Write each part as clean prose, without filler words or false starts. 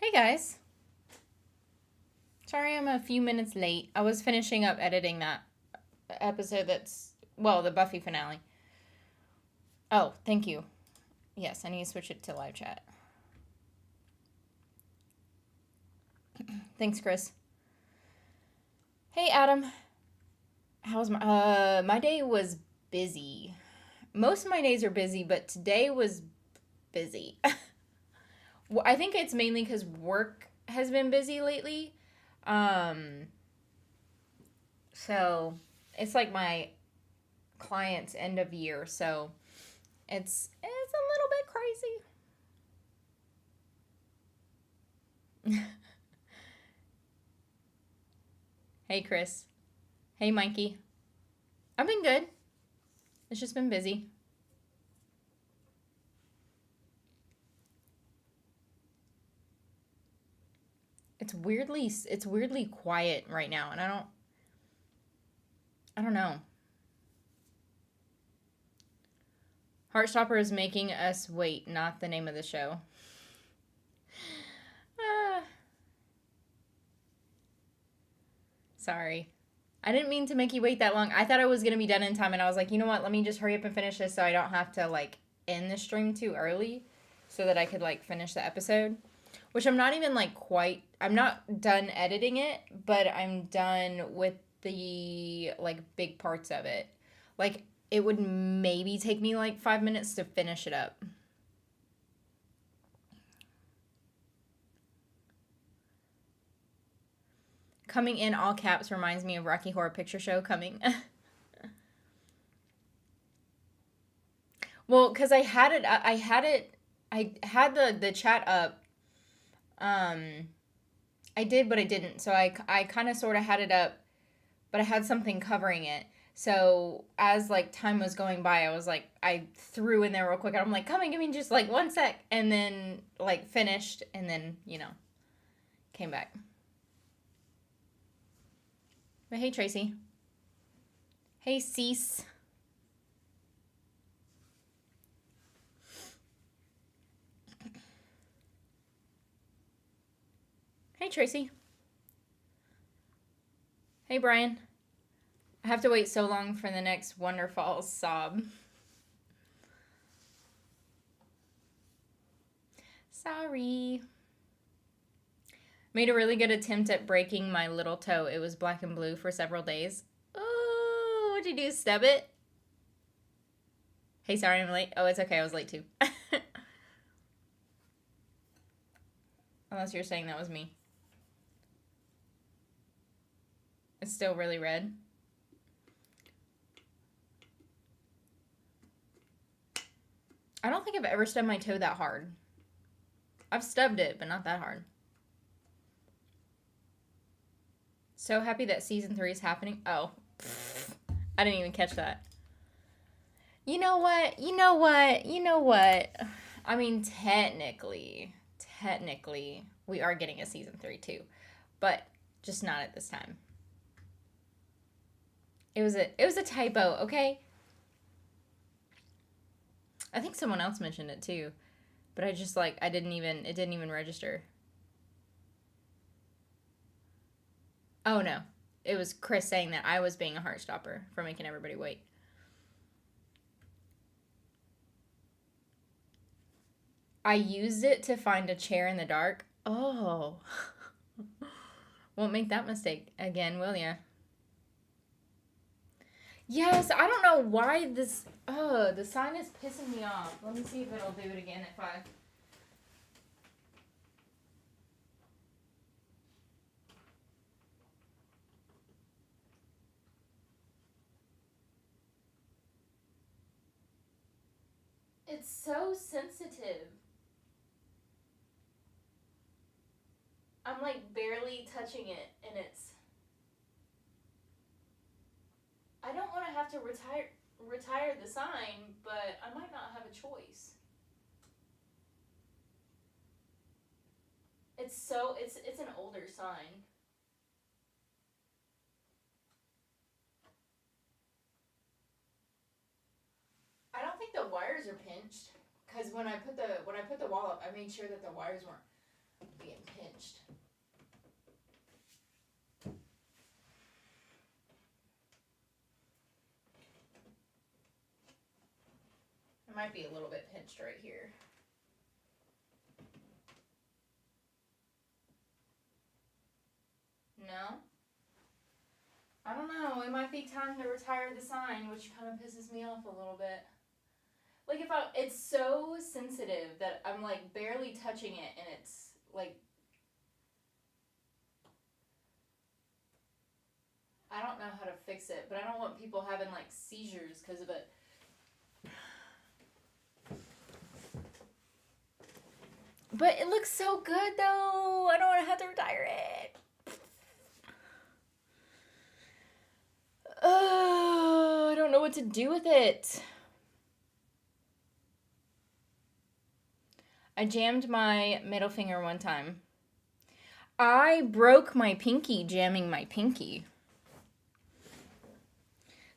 Hey guys. Sorry I'm a few minutes late. I was finishing up editing that episode the Buffy finale. Oh, thank you. Yes, I need to switch it to live chat. Thanks, Chris. Hey, Adam. How's my day was busy. Most of my days are busy, but today was busy. Well, I think it's mainly because work has been busy lately. Um, so it's like my client's end of year, so it's a little bit crazy. Hey, Chris. Hey, Mikey. I've been good. It's just been busy. It's weirdly quiet right now, and I don't know. Heartstopper is making us wait, not the name of the show. Ah, sorry. I didn't mean to make you wait that long. I thought I was gonna be done in time, and I was like, you know what? Let me just hurry up and finish this so I don't have to end the stream too early, so that I could finish the episode. Which I'm not even quite. I'm not done editing it, but I'm done with the big parts of it. It would maybe take me 5 minutes to finish it up. Coming in all caps reminds me of Rocky Horror Picture Show coming. Well, because I had the chat up. I did, but I didn't. So I kind of sort of had it up, but I had something covering it. So as time was going by, I threw in there real quick. And I'm like, come and give me just 1 sec, and then finished, and then came back. But hey, Tracy. Hey, Cease. Hey, Tracy. Hey, Brian. I have to wait so long for the next Wonder Falls sob. Sorry. Made a really good attempt at breaking my little toe. It was black and blue for several days. Oh, what'd you do? Stub it? Hey, sorry I'm late. Oh, it's okay. I was late too. Unless you're saying that was me. It's still really red. I don't think I've ever stubbed my toe that hard. I've stubbed it, but not that hard. So happy that season 3 is happening. Oh, I didn't even catch that. You know what? I mean, technically, we are getting a season 3 too, but just not at this time. It was a typo, okay? I think someone else mentioned it too, but I just it didn't even register. Oh no, it was Chris saying that I was being a heartstopper for making everybody wait. I used it to find a chair in the dark. Oh. Won't make that mistake again, will ya? Yes, I don't know why this. Oh, the sign is pissing me off. Let me see if it'll do it again if I. It's so sensitive. I'm barely touching it, and it's. I don't want to have to retire the sign, but I might not have a choice. It's an older sign. I don't think the wires are pinched because when I put the wall up, I made sure that the wires weren't. Being pinched. It might be a little bit pinched right here. No? I don't know. It might be time to retire the sign, which kind of pisses me off a little bit. Like it's so sensitive that I'm like barely touching it, and it's like, I don't know how to fix it, but I don't want people having like seizures because of it. But it looks so good though. I don't want to have to retire it. Oh, I don't know what to do with it. I jammed my middle finger one time. I broke my pinky jamming my pinky.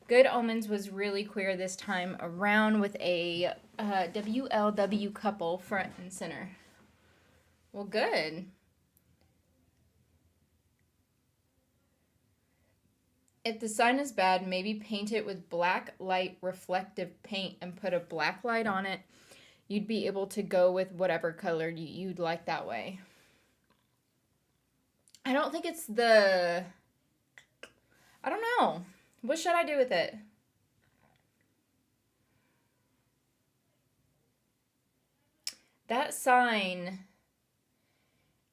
Good Omens was really queer this time around with a WLW couple front and center. Well, good. If the sign is bad, maybe paint it with black light reflective paint and put a black light on it. You'd be able to go with whatever color you'd like that way. I don't think it's the... I don't know. What should I do with it? That sign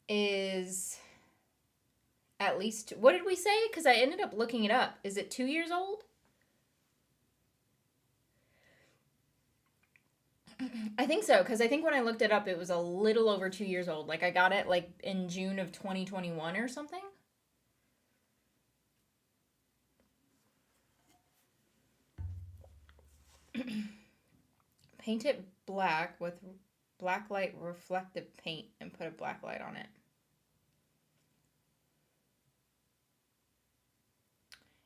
is at least... What did we say? Because I ended up looking it up. Is it 2 years old? I think so, because I think when I looked it up, it was a little over 2 years old. Like, I got it, like, in June of 2021 or something. Paint it black with black light reflective paint and put a black light on it.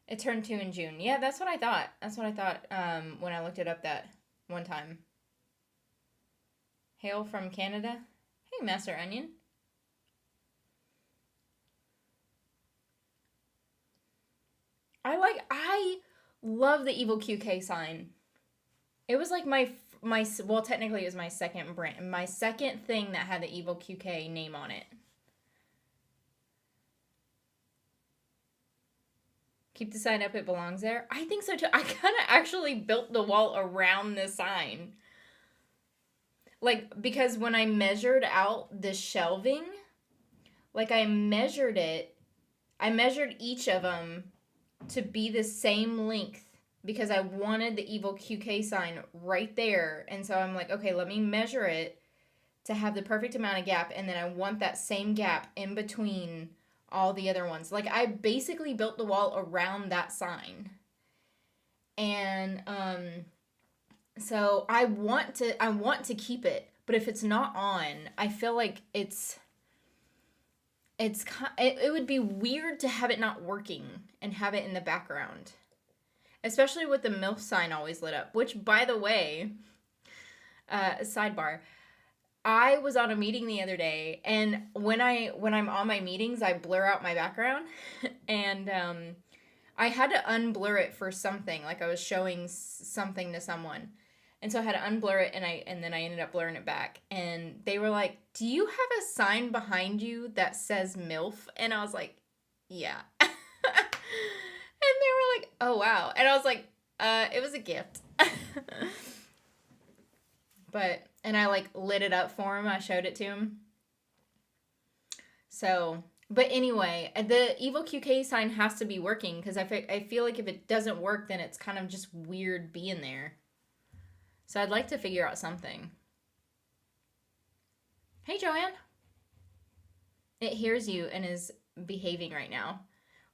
It turned 2 in June. Yeah, that's what I thought. That's what I thought when I looked it up that one time. Hail from Canada. Hey, Master Onion. I love the Evil QK sign. It was like my well, technically it was my second brand, my second thing that had the Evil QK name on it. Keep the sign up, it belongs there. I think so too. I kind of actually built the wall around the sign. Like, because when I measured out the shelving, like I measured each of them to be the same length because I wanted the Evil QK sign right there. And so I'm like, okay, let me measure it to have the perfect amount of gap, and then I want that same gap in between all the other ones. Like, I basically built the wall around that sign. And so I want to keep it, but if it's not on, I feel like it would be weird to have it not working and have it in the background. Especially with the MILF sign always lit up, which, by the way, sidebar, I was on a meeting the other day, and when I'm on my meetings, I blur out my background, and I had to unblur it for something, like I was showing something to someone, and so I had to unblur it, and then I ended up blurring it back, and they were like, "Do you have a sign behind you that says MILF?" And I was like, "Yeah." And they were like, "Oh, wow." And I was like, it was a gift. And I like lit it up for him. I showed it to him. So, but anyway, the Evil QK sign has to be working because I feel like if it doesn't work, then it's kind of just weird being there. So I'd like to figure out something. Hey, Joanne. It hears you and is behaving right now.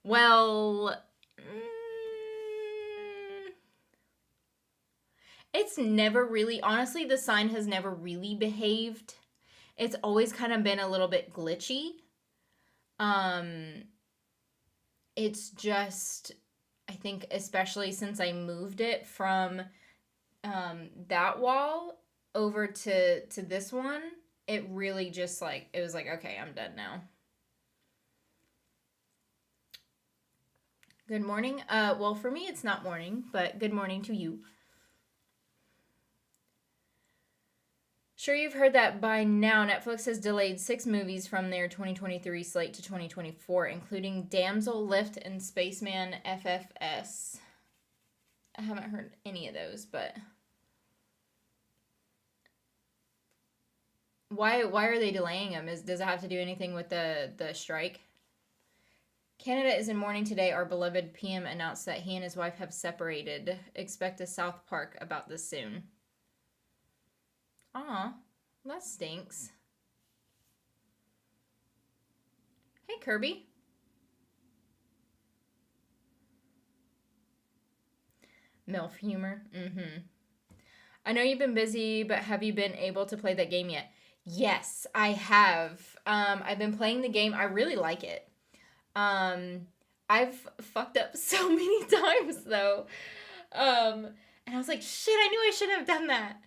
Well... It's never really, honestly, the sign has never really behaved. It's always kind of been a little bit glitchy. It's just, I think, especially since I moved it from that wall over to this one, it really just like, it was like, okay, I'm done now. Good morning. Well, for me, it's not morning, but good morning to you. Sure, you've heard that by now. Netflix has delayed 6 movies from their 2023 slate to 2024, including Damsel, Lift, and Spaceman FFS. I haven't heard any of those, but why are they delaying them? Does it have to do anything with the strike? Canada is in mourning today. Our beloved PM announced that he and his wife have separated. Expect a South Park about this soon. Aw, that stinks. Hey, Kirby. MILF humor. Mm-hmm. I know you've been busy, but have you been able to play that game yet? Yes, I have. I've been playing the game. I really like it. I've fucked up so many times though. And I was like, shit, I knew I shouldn't have done that.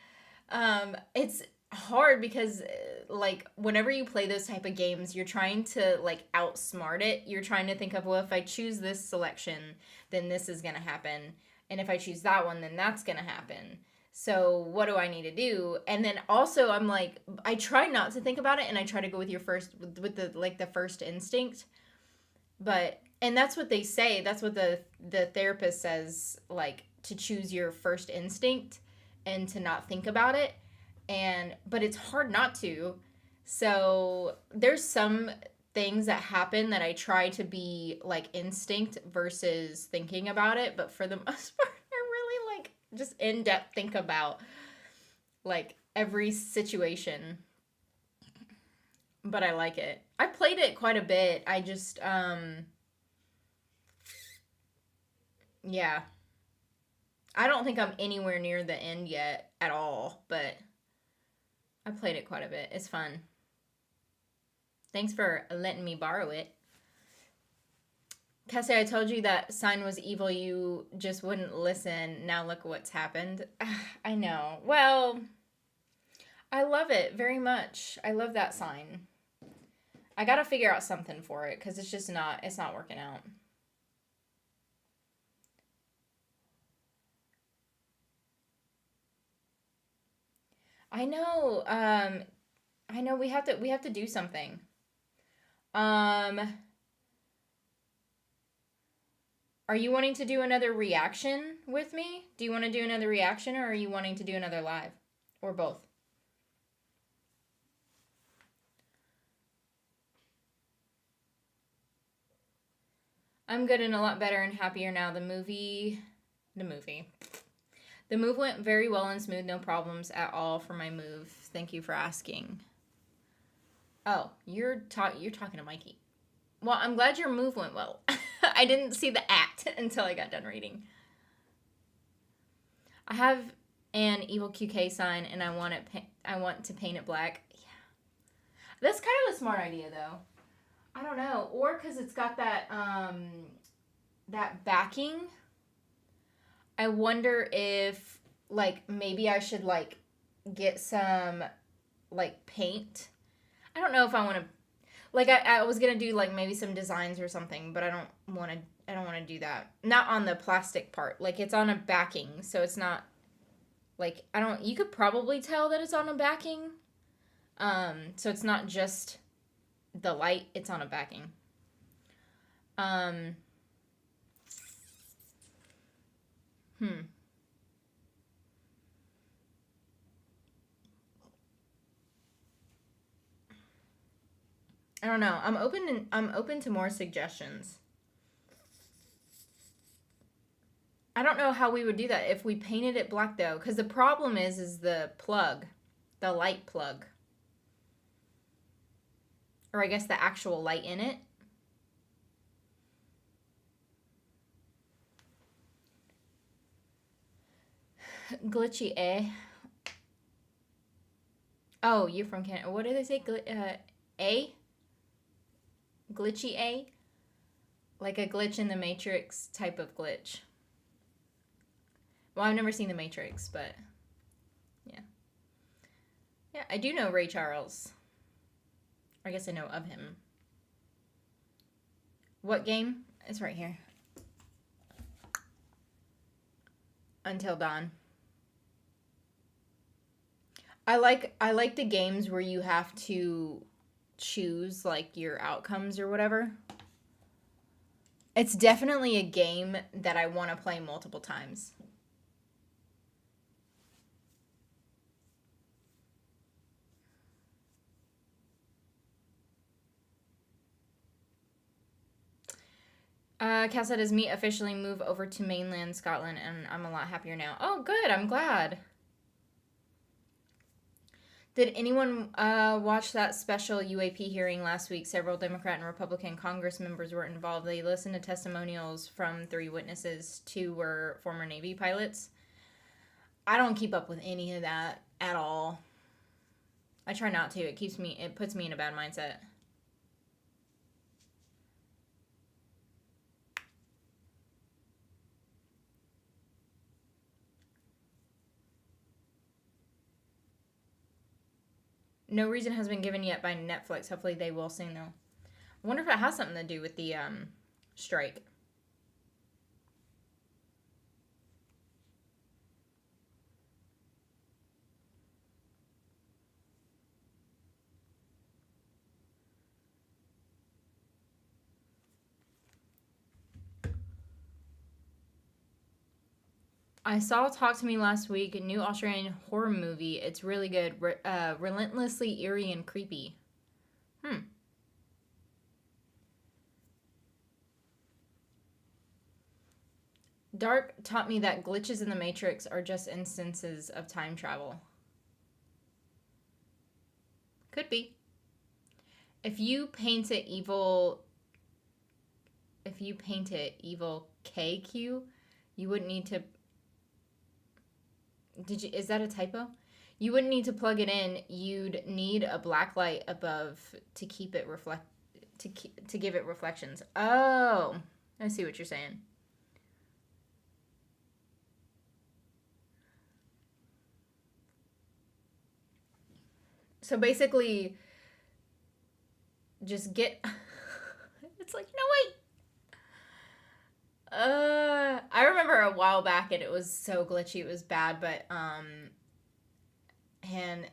It's hard because like whenever you play those type of games, you're trying to like outsmart it. You're trying to think of, well, if I choose this selection, then this is gonna happen. And if I choose that one, then that's gonna happen. So what do I need to do? And then also I'm like, I try not to think about it, and I try to go with your first, with the like the first instinct. But and that's what they say. That's what the therapist says, like to choose your first instinct and to not think about it. And but it's hard not to. So there's some things that happen that I try to be like instinct versus thinking about it, but for the most part I really like just in-depth think about like every situation. But I like it. I played it quite a bit. I just yeah. I don't think I'm anywhere near the end yet at all, but I played it quite a bit. It's fun. Thanks for letting me borrow it. Cassie, I told you that sign was evil. You just wouldn't listen. Now look what's happened. I know. Well, I love it very much. I love that sign. I gotta figure out something for it because it's not working out. I know. I know we have to do something. Um, are you wanting to do another reaction with me? Do you want to do another reaction, or are you wanting to do another live? Or both? I'm good and a lot better and happier now. The movie. The move went very well and smooth, no problems at all for my move. Thank you for asking. Oh, you're talking to Mikey. Well, I'm glad your move went well. I didn't see the at until I got done reading. I have an evil QK sign and I want to paint it black. Yeah. That's kind of a smart idea though. I don't know, or cuz it's got that that backing. I wonder if like maybe I should like get some like paint. I don't know if I want to like I was going to do like maybe some designs or something, but I don't want to do that. Not on the plastic part. Like it's on a backing, so it's not like I don't you could probably tell that it's on a backing. So it's not just the light, it's on a backing. Um hmm. I don't know. I'm open to more suggestions. I don't know how we would do that if we painted it black though, cuz the problem is the plug, the light plug. Or I guess the actual light in it. Glitchy A. Oh, you're from Canada. What did they say? A? Glitchy A? Like a glitch in the Matrix type of glitch. Well, I've never seen the Matrix, but yeah. Yeah, I do know Ray Charles. I guess I know of him. What game? It's right here. Until Dawn. I like the games where you have to choose like your outcomes or whatever. It's definitely a game that I want to play multiple times. Cal said, "Does me officially move over to mainland Scotland, and I'm a lot happier now." Oh, good. I'm glad. Did anyone watch that special UAP hearing last week? Several Democrat and Republican Congress members were involved. They listened to testimonials from 3 witnesses. 2 were former Navy pilots. I don't keep up with any of that at all. I try not to. It puts me in a bad mindset. No reason has been given yet by Netflix. Hopefully they will soon, though. I wonder if it has something to do with the strike. I saw Talk to Me last week, a new Australian horror movie. It's really good. Relentlessly eerie and creepy. Dark taught me that glitches in the Matrix are just instances of time travel. Could be. If you paint it evil KQ, you wouldn't need to. Is that a typo? You wouldn't need to plug it in. You'd need a black light above to keep it to give it reflections. Oh, I see what you're saying. So basically, just get. It's like, no, wait. I remember a while back and it was so glitchy, it was bad, but and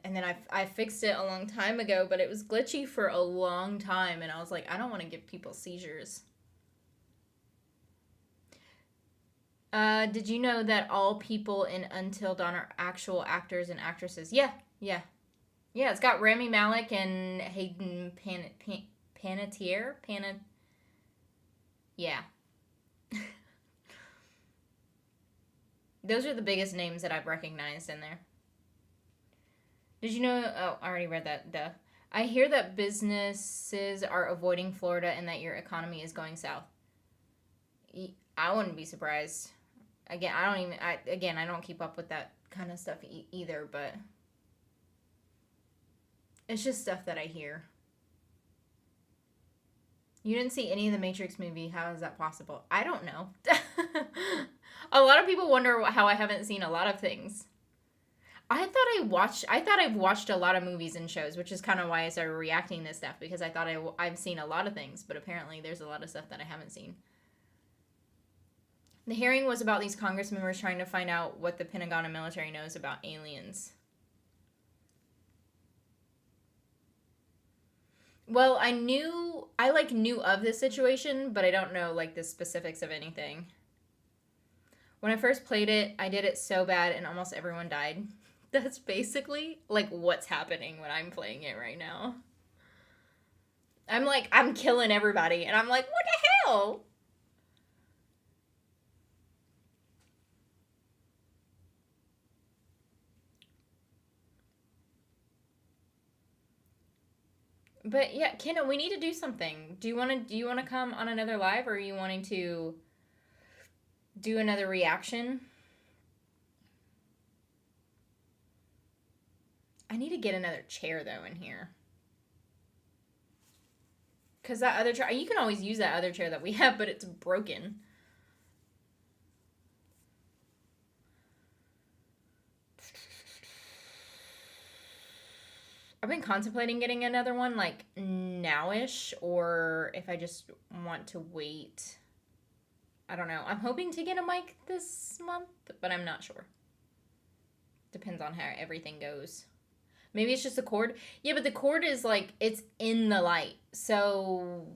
then I fixed it a long time ago, but it was glitchy for a long time, and I was like, I don't want to give people seizures. Did you know that all people in Until Dawn are actual actors and actresses? Yeah. It's got Rami Malek and Hayden Panettiere. Yeah. Those are the biggest names that I've recognized in there. Did you know? Oh, I already read that. Duh. I hear that businesses are avoiding Florida and that your economy is going south. I wouldn't be surprised. Again, I don't keep up with that kind of stuff either, but it's just stuff that I hear. You didn't see any of the Matrix movie. How is that possible? I don't know. A lot of people wonder how I haven't seen a lot of things. I thought I've watched a lot of movies and shows, which is kind of why I started reacting to stuff, because I thought I've seen a lot of things, but apparently there's a lot of stuff that I haven't seen. The hearing was about these Congress members trying to find out what the Pentagon and military knows about aliens. Well, I knew of this situation, but I don't know like the specifics of anything. When I first played it, I did it so bad and almost everyone died. That's basically like what's happening when I'm playing it right now. I'm killing everybody and I'm like, what the hell? But yeah, Kendall, we need to do something. Do you want to come on another live, or are you wanting to do another reaction? I need to get another chair though in here. Cuz that other chair, you can always use that other chair that we have, but it's broken. I've been contemplating getting another one like nowish, or if I just want to wait. I don't know. I'm hoping to get a mic this month, but I'm not sure. Depends on how everything goes. Maybe it's just the cord. Yeah, but the cord is like, it's in the light. So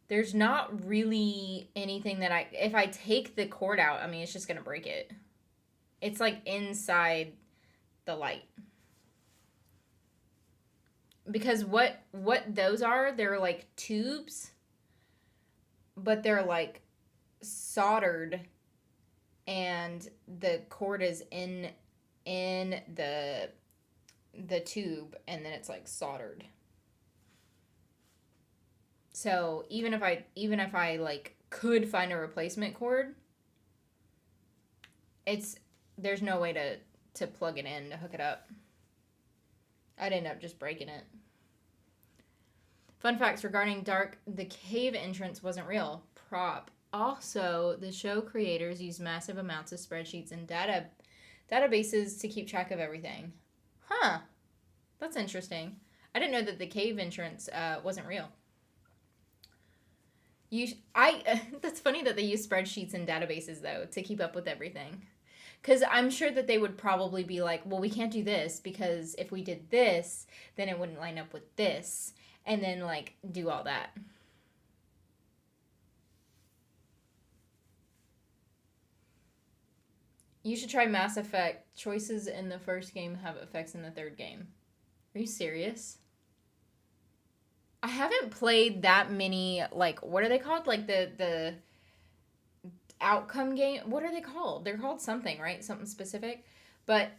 there's not really anything that if I take the cord out, I mean, it's just going to break it. It's like inside the light. Because what those are, they're like tubes, but they're like soldered, and the cord is in the tube, and then it's like soldered. So even if I like could find a replacement cord, there's no way to plug it in to hook it up. I'd end up just breaking it. Fun facts regarding Dark: the cave entrance wasn't real. Prop. Also, the show creators used massive amounts of spreadsheets and databases to keep track of everything. Huh. That's interesting. I didn't know that the cave entrance wasn't real. That's funny that they use spreadsheets and databases, though, to keep up with everything. Because I'm sure that they would probably be like, well, we can't do this because if we did this, then it wouldn't line up with this. And then, like, do all that. You should try Mass Effect. Choices in the first game have effects in the third game. Are you serious? I haven't played that many, like, what are they called? Like, the outcome game. What are they called? They're called something, right? Something specific. But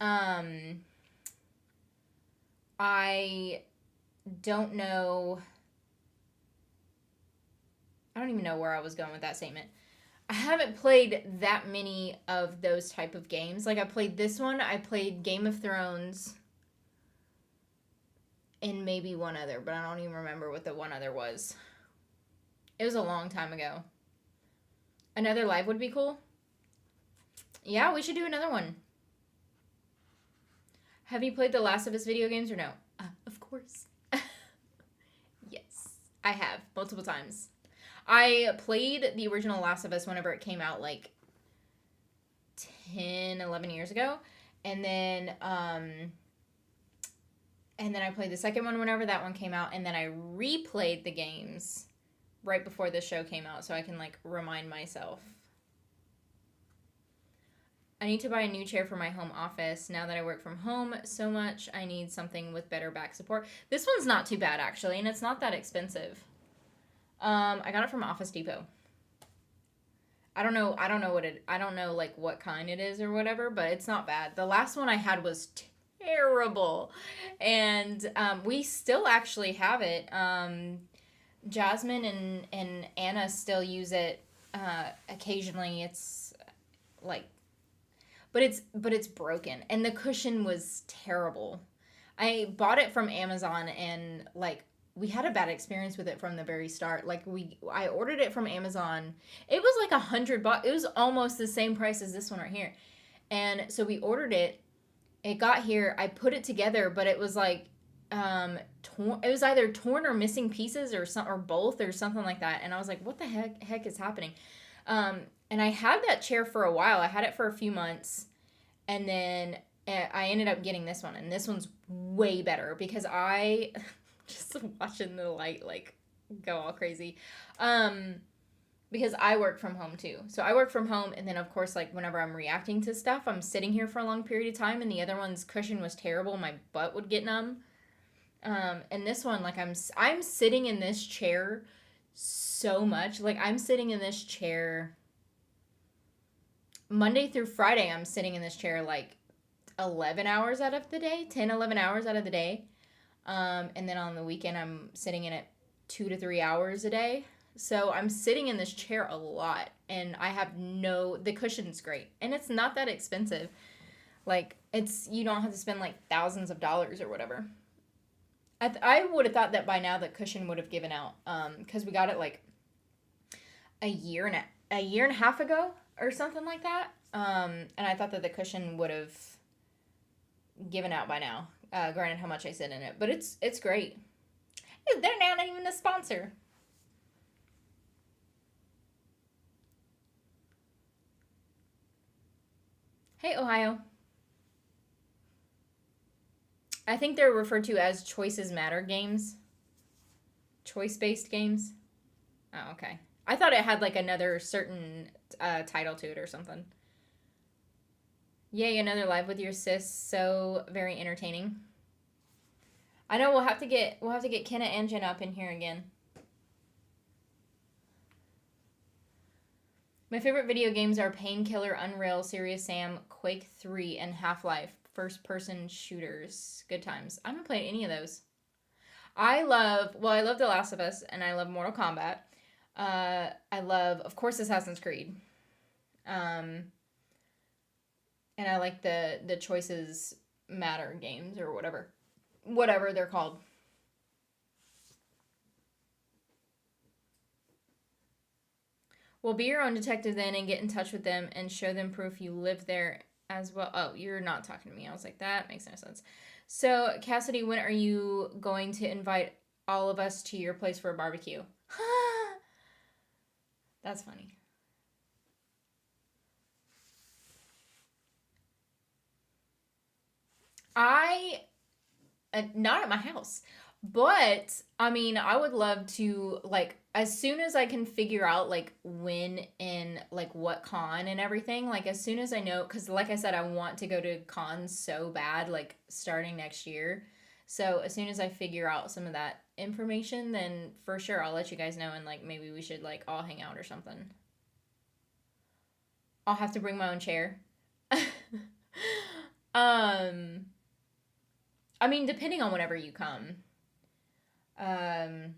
I don't know. I don't even know where I was going with that statement. I haven't played that many of those type of games. Like, I played this one. I played Game of Thrones. And maybe one other, but I don't even remember what the one other was. It was a long time ago. Another live would be cool. Yeah, we should do another one. Have you played the Last of Us video games or no? Of course. Yes, I have. Multiple times. I played the original Last of Us whenever it came out, like 10, 11 years ago. And then I played the second one whenever that one came out. And then I replayed the games right before the show came out so I can, like, remind myself. I need to buy a new chair for my home office. Now that I work from home so much, I need something with better back support. This one's not too bad, actually, and it's not that expensive. I got it from Office Depot. I don't know like what kind it is or whatever, but it's not bad. The last one I had was terrible, and we still actually have it. Jasmine and Anna still use it occasionally. It's like, but it's broken, and the cushion was terrible. I bought it from Amazon, and like, we had a bad experience with it from the very start. Like, I ordered it from Amazon. It was like $100. It was almost the same price as this one right here. And so we ordered it. It got here. I put it together, but it was like torn. It was either torn or missing pieces or both or something like that. And I was like, what the heck is happening? And I had that chair for a while. I had it for a few months, and then I ended up getting this one, and this one's way better because I just watching the light like go all crazy. Because I work from home too. So I work from home, and then of course, like, whenever I'm reacting to stuff, I'm sitting here for a long period of time, and the other one's cushion was terrible. My butt would get numb. And this one, like, I'm sitting in this chair so much. Like, I'm sitting in this chair Monday through Friday. I'm sitting in this chair like 11 hours out of the day, 10, 11 hours out of the day. And then on the weekend, I'm sitting in it 2 to 3 hours a day. So I'm sitting in this chair a lot, and the cushion's great, and it's not that expensive. Like, you don't have to spend like thousands of dollars or whatever. I would have thought that by now the cushion would have given out, because we got it like a year and a half ago or something like that. And I thought that the cushion would have given out by now. Granted, how much I sit in it, but it's great. They're now not even a sponsor. Hey, Ohio. I think they're referred to as Choices Matter games. Choice-based games. Oh, okay. I thought it had like another certain title to it or something. Yay, another live with your sis. So very entertaining. I know we'll have to get Kenna and Jen up in here again. My favorite video games are Painkiller, Unreal, Serious Sam, Quake 3, and Half-Life. First-person shooters. Good times. I haven't played any of those. I love The Last of Us, and I love Mortal Kombat. I love, of course, Assassin's Creed. And I like the Choices Matter games or whatever they're called. Well, be your own detective then and get in touch with them and show them proof you live there as well. Oh, you're not talking to me. I was like, that makes no sense. So, Cassidy, when are you going to invite all of us to your place for a barbecue? That's funny. Not at my house. But I mean, I would love to, like, as soon as I can figure out like when and like what con and everything, like as soon as I know, because like I said, I want to go to cons so bad, like starting next year. So as soon as I figure out some of that information, then for sure I'll let you guys know, and like maybe we should like all hang out or something. I'll have to bring my own chair. um, I mean, depending on whenever you come. Um,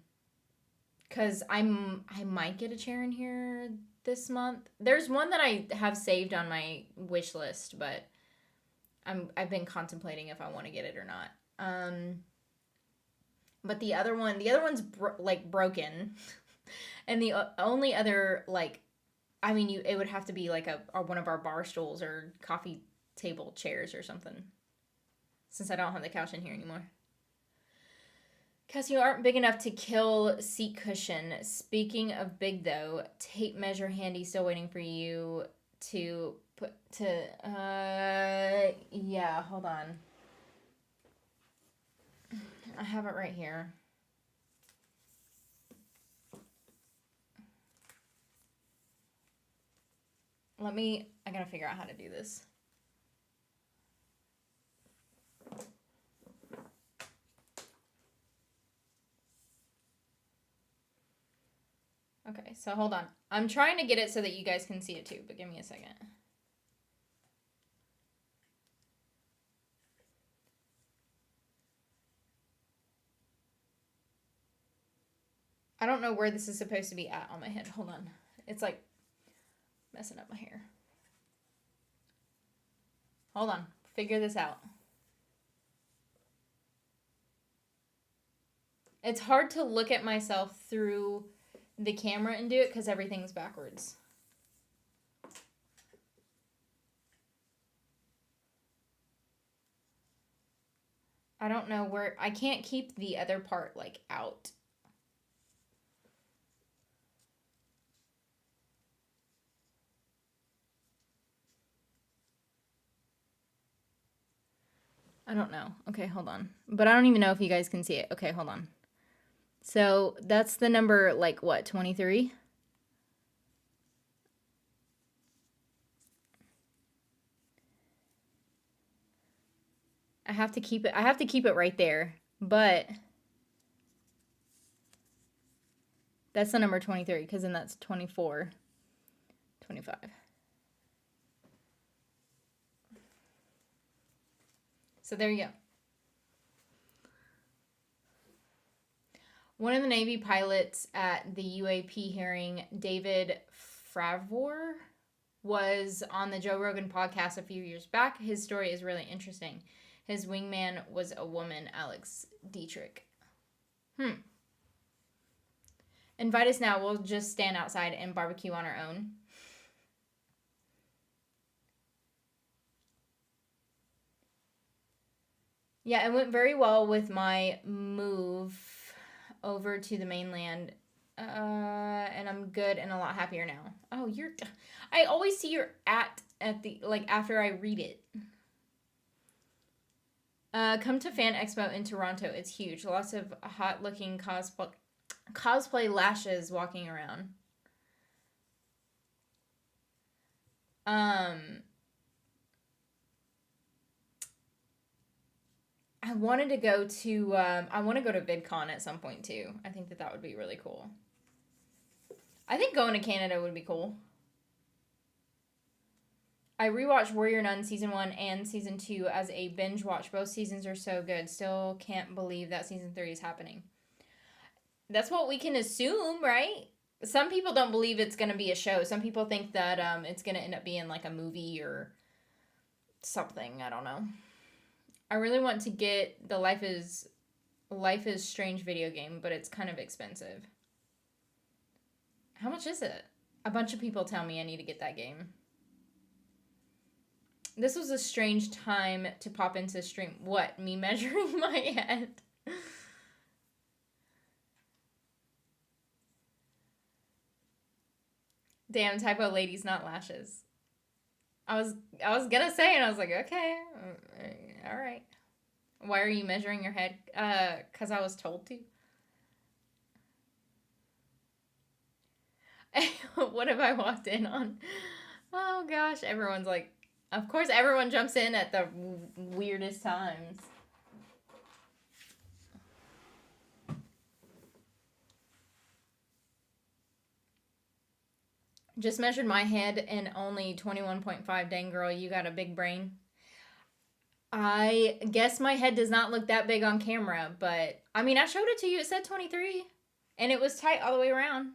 cause I might get a chair in here this month. There's one that I have saved on my wish list, but I've been contemplating if I want to get it or not. But the other one's broken, and the only other like, I mean, it would have to be like a one of our bar stools or coffee table chairs or something, since I don't have the couch in here anymore. Because you aren't big enough to kill seat cushion. Speaking of big, though, tape measure handy, still waiting for you to put to, yeah, hold on. I have it right here. I gotta figure out how to do this. Okay, so hold on. I'm trying to get it so that you guys can see it too, but give me a second. I don't know where this is supposed to be at on my head. Hold on. It's like messing up my hair. Hold on. Figure this out. It's hard to look at myself through the camera and do it because everything's backwards. I don't know where, I can't keep the other part like out. I don't know. Okay, hold on. But I don't even know if you guys can see it. Okay, hold on. So that's the number, like, what, 23? I have to keep it right there. But that's the number 23, because then that's 24, 25. So there you go. One of the Navy pilots at the UAP hearing, David Fravor, was on the Joe Rogan podcast a few years back. His story is really interesting. His wingman was a woman, Alex Dietrich. Invite us now. We'll just stand outside and barbecue on our own. Yeah, it went very well with my move over to the mainland. And I'm good and a lot happier now. Oh, you're. I always see your at the like after I read it. Come to Fan Expo in Toronto. It's huge. Lots of hot looking cosplay lashes walking around. Um, I wanted to go to. I want to go to VidCon at some point too. I think that would be really cool. I think going to Canada would be cool. I rewatched Warrior Nun season 1 and season 2 as a binge watch. Both seasons are so good. Still can't believe that season 3 is happening. That's what we can assume, right? Some people don't believe it's going to be a show. Some people think that it's going to end up being like a movie or something. I don't know. I really want to get the Life is Strange video game, but it's kind of expensive. How much is it? A bunch of people tell me I need to get that game. This was a strange time to pop into stream. What? Me measuring my head? Damn, typo ladies, not lashes. I was gonna say, and I was like, okay, all right. Why are you measuring your head? Cause I was told to. What have I walked in on? Oh gosh, everyone's like, of course, everyone jumps in at the weirdest times. Just measured my head and only 21.5. Dang girl, you got a big brain. I guess my head does not look that big on camera, but I mean, I showed it to you. It said 23, and it was tight all the way around.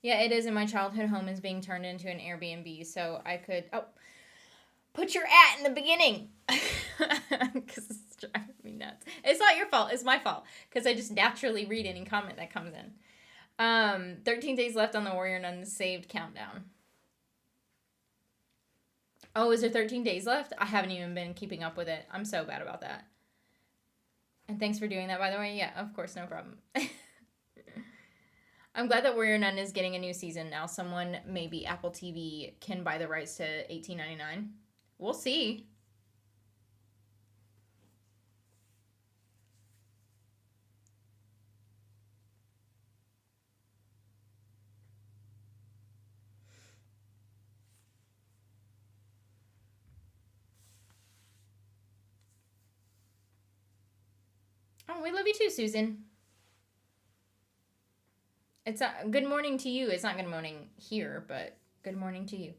Yeah, it is. In my childhood home is being turned into an Airbnb, so I could. Oh, put your at in the beginning, because it's driving me nuts. It's not your fault. It's my fault because I just naturally read any comment that comes in. 13 days left on the Warrior Nun saved countdown. Oh, is there 13 days left? I haven't even been keeping up with it. I'm so bad about that. And thanks for doing that, by the way. Yeah, of course, no problem. I'm glad that Warrior Nun is getting a new season now. Someone, maybe Apple TV, can buy the rights to $18.99. We'll see. Oh, we love you too, Susan. It's a good morning to you. It's not good morning here, but good morning to you.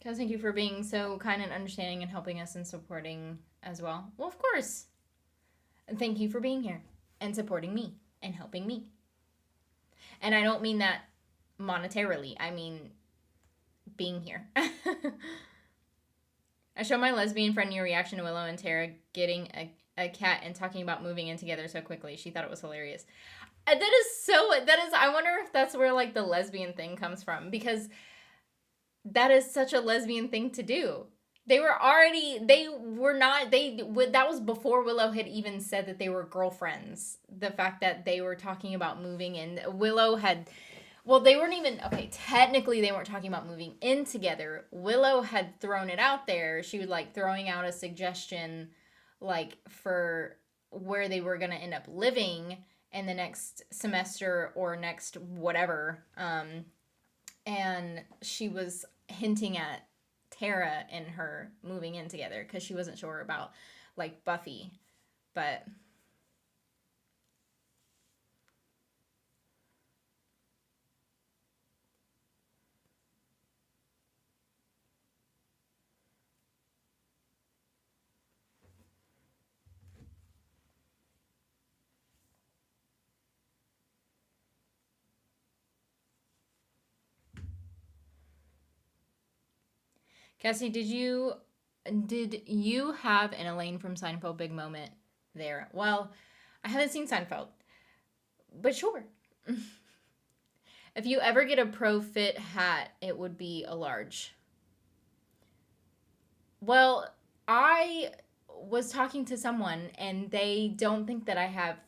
Guys, thank you for being so kind and understanding and helping us and supporting as well. Well, of course. And thank you for being here and supporting me and helping me. And I don't mean that monetarily. I mean being here. I showed my lesbian friend your reaction to Willow and Tara getting a cat and talking about moving in together so quickly. She thought it was hilarious. I wonder if that's where like the lesbian thing comes from, because that is such a lesbian thing to do. That was before Willow had even said that they were girlfriends. The fact that they were talking about moving in. They weren't even, okay, technically they weren't talking about moving in together. Willow had thrown it out there. She was like throwing out a suggestion like for where they were going to end up living in the next semester or next whatever. And she was hinting at Tara and her moving in together because she wasn't sure about like Buffy. But Cassie, did you have an Elaine from Seinfeld big moment there? Well, I haven't seen Seinfeld, but sure. If you ever get a pro fit hat, it would be a large. Well, I was talking to someone and they don't think that I have.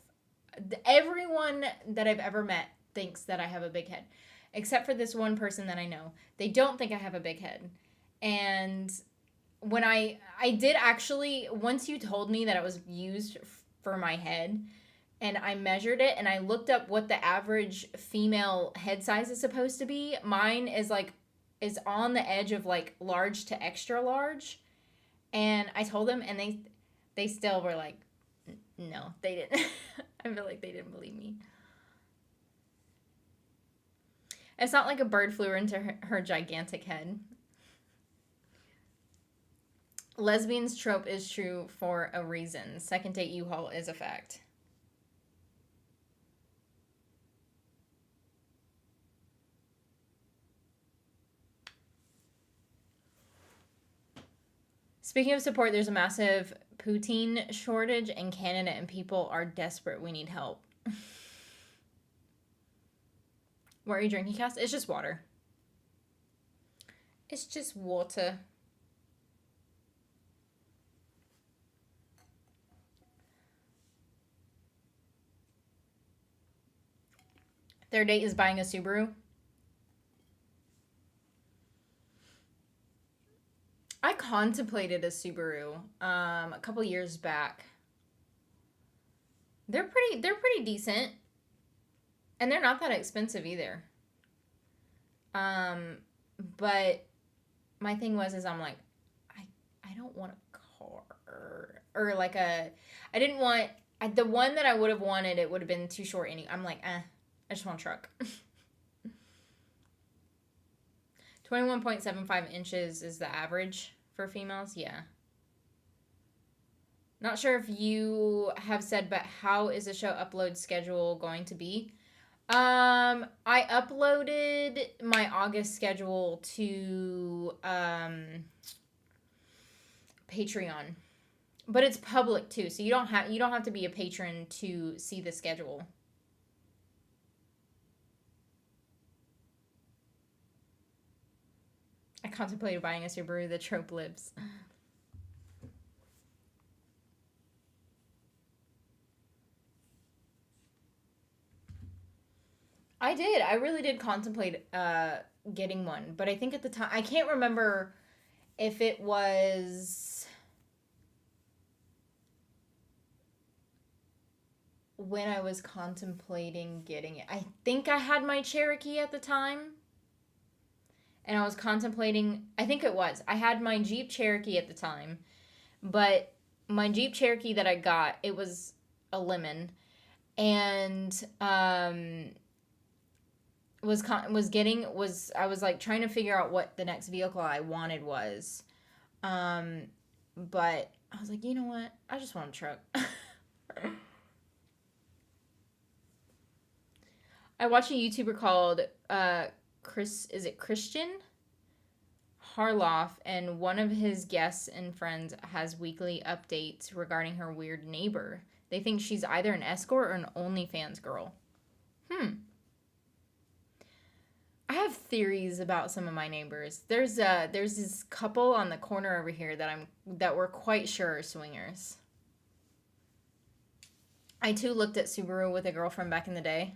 Everyone that I've ever met thinks that I have a big head, except for this one person that I know. They don't think I have a big head. And when I did actually, once you told me that it was used for my head, and I measured it and I looked up what the average female head size is supposed to be. Mine is on the edge of like large to extra large. And I told them and they still were like, no, they didn't. I feel like they didn't believe me. It's not like a bird flew into her gigantic head. Lesbians trope is true for a reason. Second date U-Haul is a fact. Speaking of support, there's a massive poutine shortage in Canada and people are desperate. We need help. What are you drinking, Cass? It's just water. It's just water. Third date is buying a Subaru. I contemplated a Subaru a couple years back. They're pretty decent. And they're not that expensive either. But my thing was I'm like, I don't want a car or like I didn't want the one that I would have wanted. It would have been too short. I'm like, I just want a truck. 21.75 inches is the average for females. Yeah. Not sure if you have said, but how is the show upload schedule going to be? I uploaded my August schedule to Patreon. But it's public too, so you don't have to be a patron to see the schedule. I contemplated buying a Subaru. The trope lives. I did. I really did contemplate getting one, but I think at the time I can't remember if it was when I was contemplating getting it. I think I had my Cherokee at the time. And I was contemplating, I think it was. I had my Jeep Cherokee at the time, but my Jeep Cherokee that I got, it was a lemon, and I was like trying to figure out what the next vehicle I wanted was, but I was like, you know what? I just want a truck. I watch a YouTuber called Christian Harloff, and one of his guests and friends has weekly updates regarding her weird neighbor. They think she's either an escort or an OnlyFans girl. I have theories about some of my neighbors. There's this couple on the corner over here that we're quite sure are swingers. I too looked at Subaru with a girlfriend back in the day.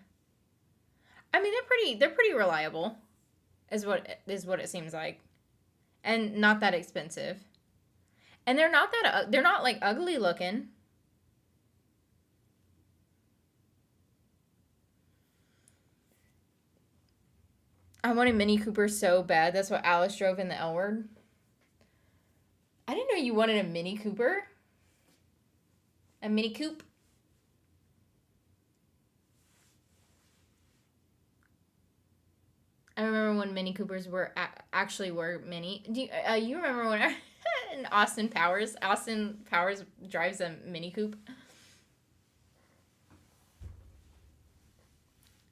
I mean, they're pretty reliable, is what it seems like, and not that expensive, and they're not like ugly looking. I want a Mini Cooper so bad. That's what Alice drove in the L Word. I didn't know you wanted a Mini Cooper. A Mini Coupe. I remember when Mini Coopers were actually were mini. Do you remember when in Austin Powers drives a Mini Coupe?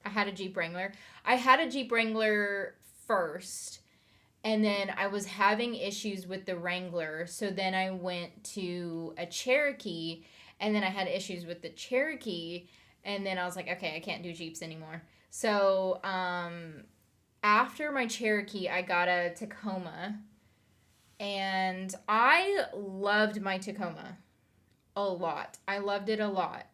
I had a Jeep Wrangler. I had a Jeep Wrangler first, And then I was having issues with the Wrangler. So then I went to a Cherokee, and then I had issues with the Cherokee. And then I was like, okay, I can't do Jeeps anymore. So after my Cherokee, I got a Tacoma. And I loved my Tacoma a lot. I loved it a lot.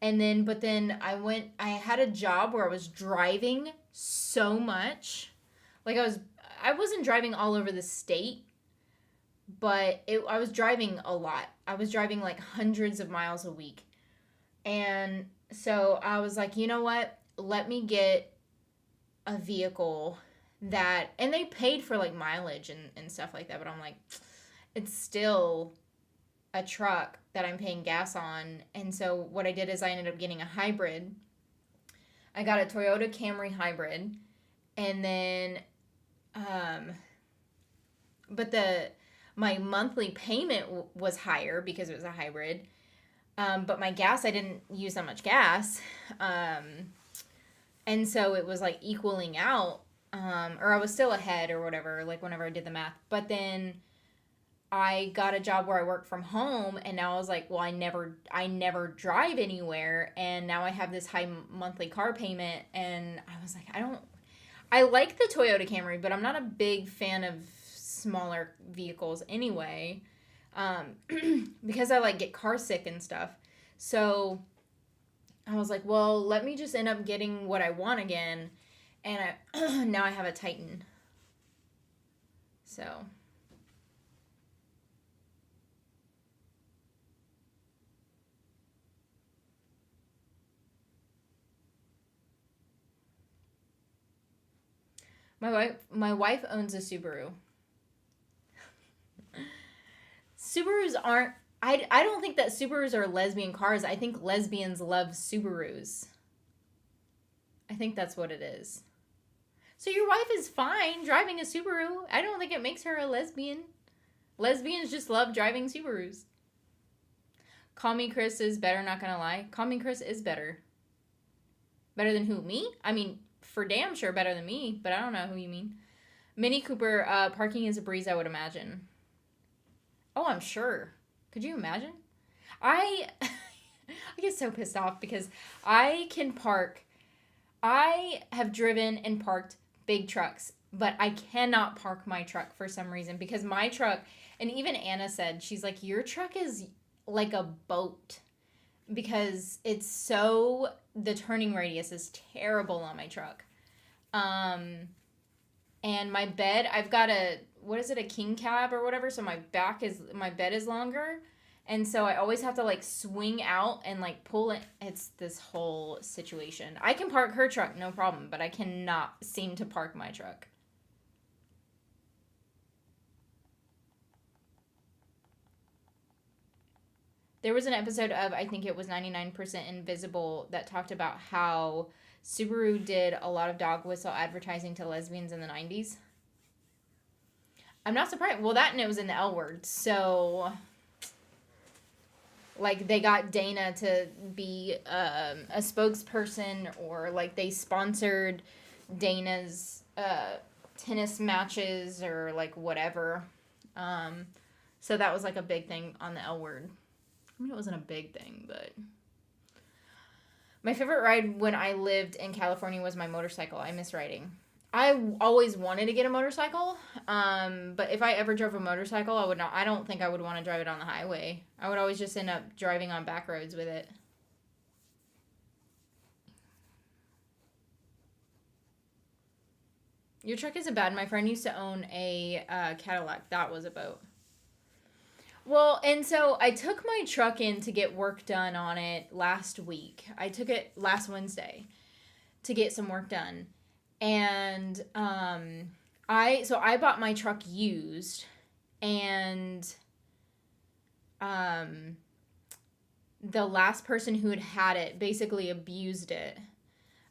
And then, but then I had a job where I was driving so much. Like I wasn't driving all over the state, but I was driving a lot. I was driving like hundreds of miles a week. And so I was like, you know what? Let me get a vehicle and they paid for like mileage and stuff like that. But I'm like, it's still a truck that I'm paying gas on. And so what I did is I ended up getting a hybrid. I got a Toyota Camry hybrid. And then, but my monthly payment was higher because it was a hybrid. But my gas, I didn't use that much gas. And so it was like equaling out. Or I was still ahead or whatever, like whenever I did the math. But then I got a job where I work from home, and now I was like, well, I never drive anywhere, and now I have this high monthly car payment, and I was like, I like the Toyota Camry, but I'm not a big fan of smaller vehicles anyway, because I like get car sick and stuff. So I was like, well, let me just end up getting what I want again, and now I have a Titan. So. My wife owns a Subaru. Subarus aren't. I don't think that Subarus are lesbian cars. I think lesbians love Subarus. I think that's what it is. So your wife is fine driving a Subaru. I don't think it makes her a lesbian. Lesbians just love driving Subarus. Call Me Chris is better, not gonna lie. Call Me Chris is better. Better than who? Me? I mean, for damn sure better than me, but I don't know who you mean. Mini Cooper, parking is a breeze, I would imagine. Oh, I'm sure. Could you imagine? I get so pissed off because I have driven and parked big trucks, but I cannot park my truck for some reason because my truck, and even Anna said, she's like, your truck is like a boat because the turning radius is terrible on my truck. And my bed, I've got a king cab or whatever, so my bed is longer. And so I always have to like swing out and like pull it. It's this whole situation. I can park her truck, no problem, but I cannot seem to park my truck. There was an episode of, I think it was 99% Invisible, that talked about how Subaru did a lot of dog whistle advertising to lesbians in the 90s. I'm not surprised. Well, that and it was in the L Word. So, like, they got Dana to be a spokesperson, or, like, they sponsored Dana's tennis matches or, like, whatever. So that was, like, a big thing on the L Word. I mean, it wasn't a big thing, but... My favorite ride when I lived in California was my motorcycle. I miss riding. I always wanted to get a motorcycle, but if I ever drove a motorcycle, I don't think I would want to drive it on the highway. I would always just end up driving on back roads with it. Your truck isn't bad. My friend used to own a Cadillac. That was a boat. Well, and so I took my truck in to get work done on it last week. I took it last Wednesday to get some work done. And I bought my truck used, and the last person who had it basically abused it.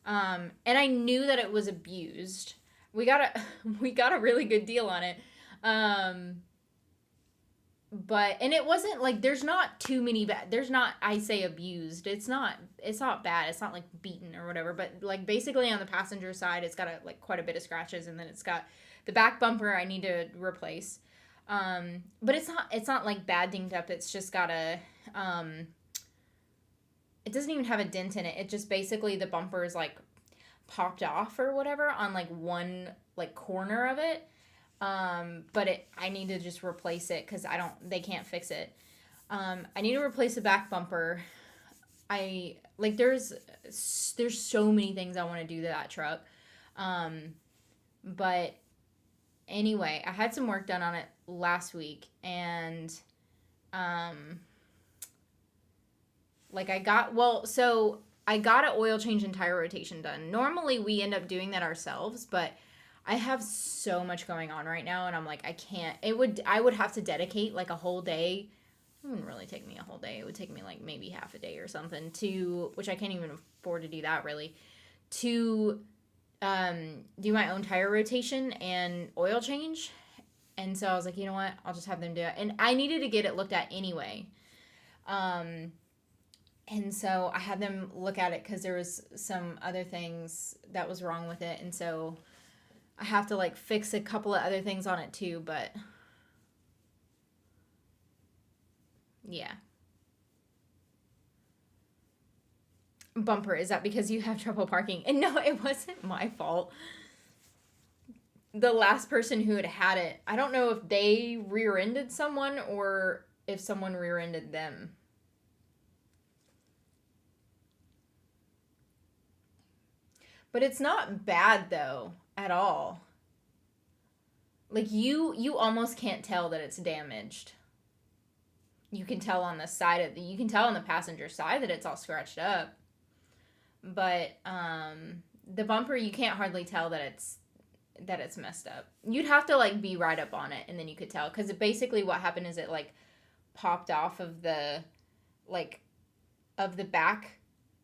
And I knew that it was abused. We got a really good deal on it. But, and it wasn't like, there's not too many I say abused. It's not bad. It's not like beaten or whatever, but like basically on the passenger side, it's got like quite a bit of scratches, and then it's got The back bumper I need to replace. But it's not like bad dinged up. It's just got a it doesn't even have a dent in it. It just basically the bumper is like popped off or whatever on like one like corner of it. But I need to just replace it because they can't fix it. I need to replace the back bumper. I like there's so many things I want to do to that truck. But anyway, I had some work done on it last week, and like so I got an oil change and tire rotation done. Normally we end up doing that ourselves, but I have so much going on right now, and I'm like, I can't. I would have to dedicate like a whole day. It wouldn't really take me a whole day. It would take me like maybe half a day or something which I can't even afford to do that really, to do my own tire rotation and oil change. And so I was like, you know what? I'll just have them do it. And I needed to get it looked at anyway. And so I had them look at it because there was some other things that was wrong with it. And so I have to like fix a couple of other things on it too, but yeah. Bumper, is that because you have trouble parking? And no, it wasn't my fault. The last person who had it, I don't know if they rear-ended someone or if someone rear-ended them. But it's not bad though at all. Like you almost can't tell that it's damaged. You can tell on the you can tell on the passenger side that it's all scratched up. But the bumper, you can't hardly tell that it's messed up. You'd have to like be right up on it, and then you could tell, because basically what happened is it like popped off of the back,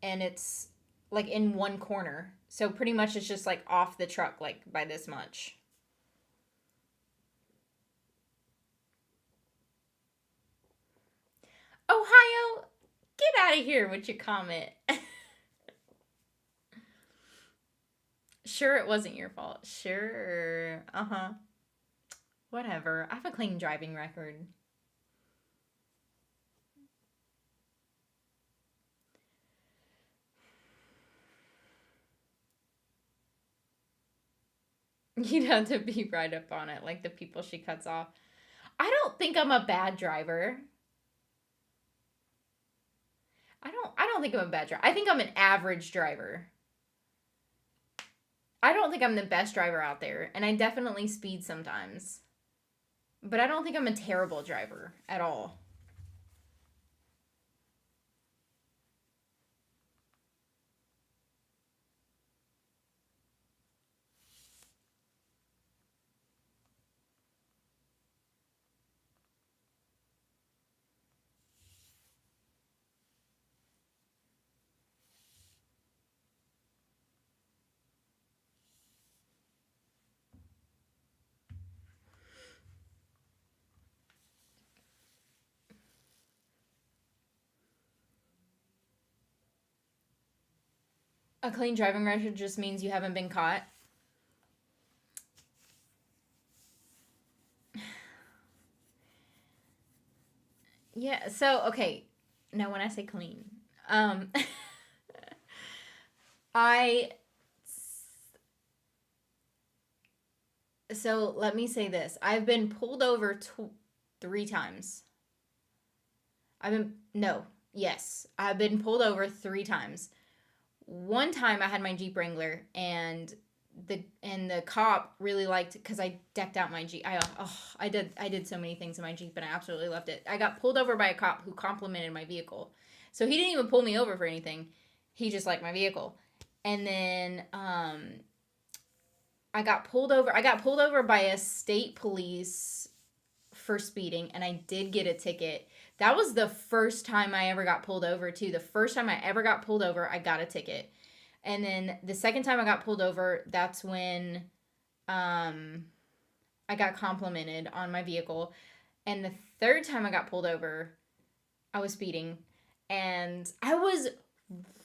and it's like in one corner. So pretty much it's just like off the truck like by this much. Ohio, get out of here with your comment. Sure, it wasn't your fault. Sure. Uh-huh. Whatever. I have a clean driving record. You'd have to be right up on it, like the people she cuts off. I don't think I'm a bad driver. I don't think I'm a bad driver. I think I'm an average driver. I don't think I'm the best driver out there, and I definitely speed sometimes. But I don't think I'm a terrible driver at all. A clean driving record just means you haven't been caught. Yeah, so okay. Now when I say clean, I so let me say this. I've been pulled over 3 times. I've been pulled over 3 times. One time I had my Jeep Wrangler, and the cop really liked, because I decked out my Jeep. I did so many things in my Jeep, and I absolutely loved it. I got pulled over by a cop who complimented my vehicle. So he didn't even pull me over for anything. He just liked my vehicle. And then I got pulled over. I got pulled over by a state police for speeding, and I did get a ticket. That was the first time I ever got pulled over, too. The first time I ever got pulled over, I got a ticket. And then the second time I got pulled over, that's when I got complimented on my vehicle. And the third time I got pulled over, I was speeding. And I was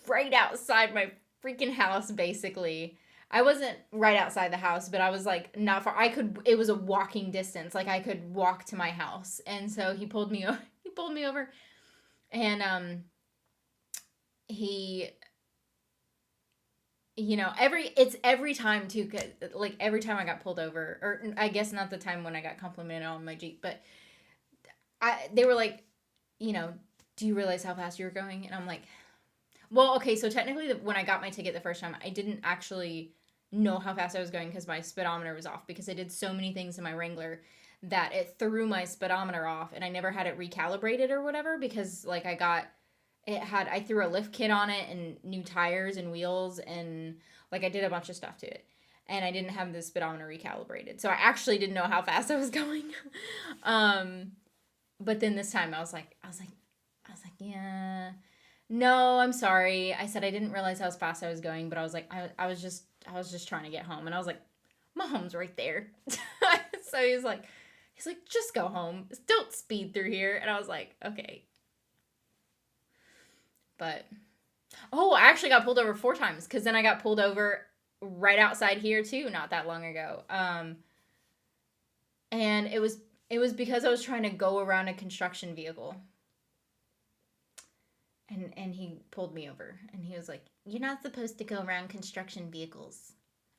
right outside my freaking house, basically. I wasn't right outside the house, but I was like not far. It was a walking distance. Like I could walk to my house. And so he pulled me over. He pulled me over. And he it's every time too, 'cause, like every time I got pulled over, or I guess not the time when I got complimented on my Jeep, but they were like, do you realize how fast you were going? And I'm like, well, okay, so technically when I got my ticket the first time, I didn't actually know how fast I was going because my speedometer was off, because I did so many things in my Wrangler that it threw my speedometer off, and I never had it recalibrated or whatever, because like I threw a lift kit on it and new tires and wheels, and like I did a bunch of stuff to it, and I didn't have the speedometer recalibrated, so I actually didn't know how fast I was going. But then this time I was like, yeah, no, I'm sorry. I said I didn't realize how fast I was going, but I was like, I was just trying to get home, and I was like, my home's right there. So he's like, just go home. Don't speed through here. And I was like, okay. But, I actually got pulled over 4 times, because then I got pulled over right outside here too, not that long ago. And it was because I was trying to go around a construction vehicle. And he pulled me over, and he was like, you're not supposed to go around construction vehicles.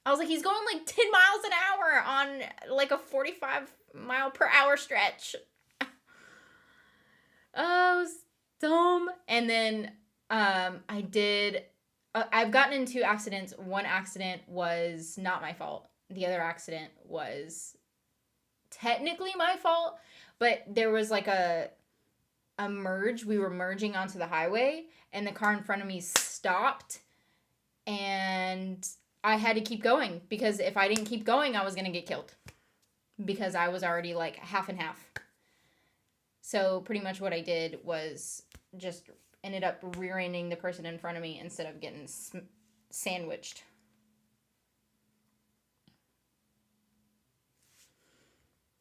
I was like, he's going like 10 miles an hour on like a 45-mile-per-hour stretch. Oh, it was dumb. And then I've gotten in 2 accidents. One accident was not my fault. The other accident was technically my fault, but there was like a merge. We were merging onto the highway, and the car in front of me stopped, and I had to keep going, because if I didn't keep going, I was going to get killed, because I was already like half and half. So pretty much what I did was just ended up rear-ending the person in front of me instead of getting sandwiched.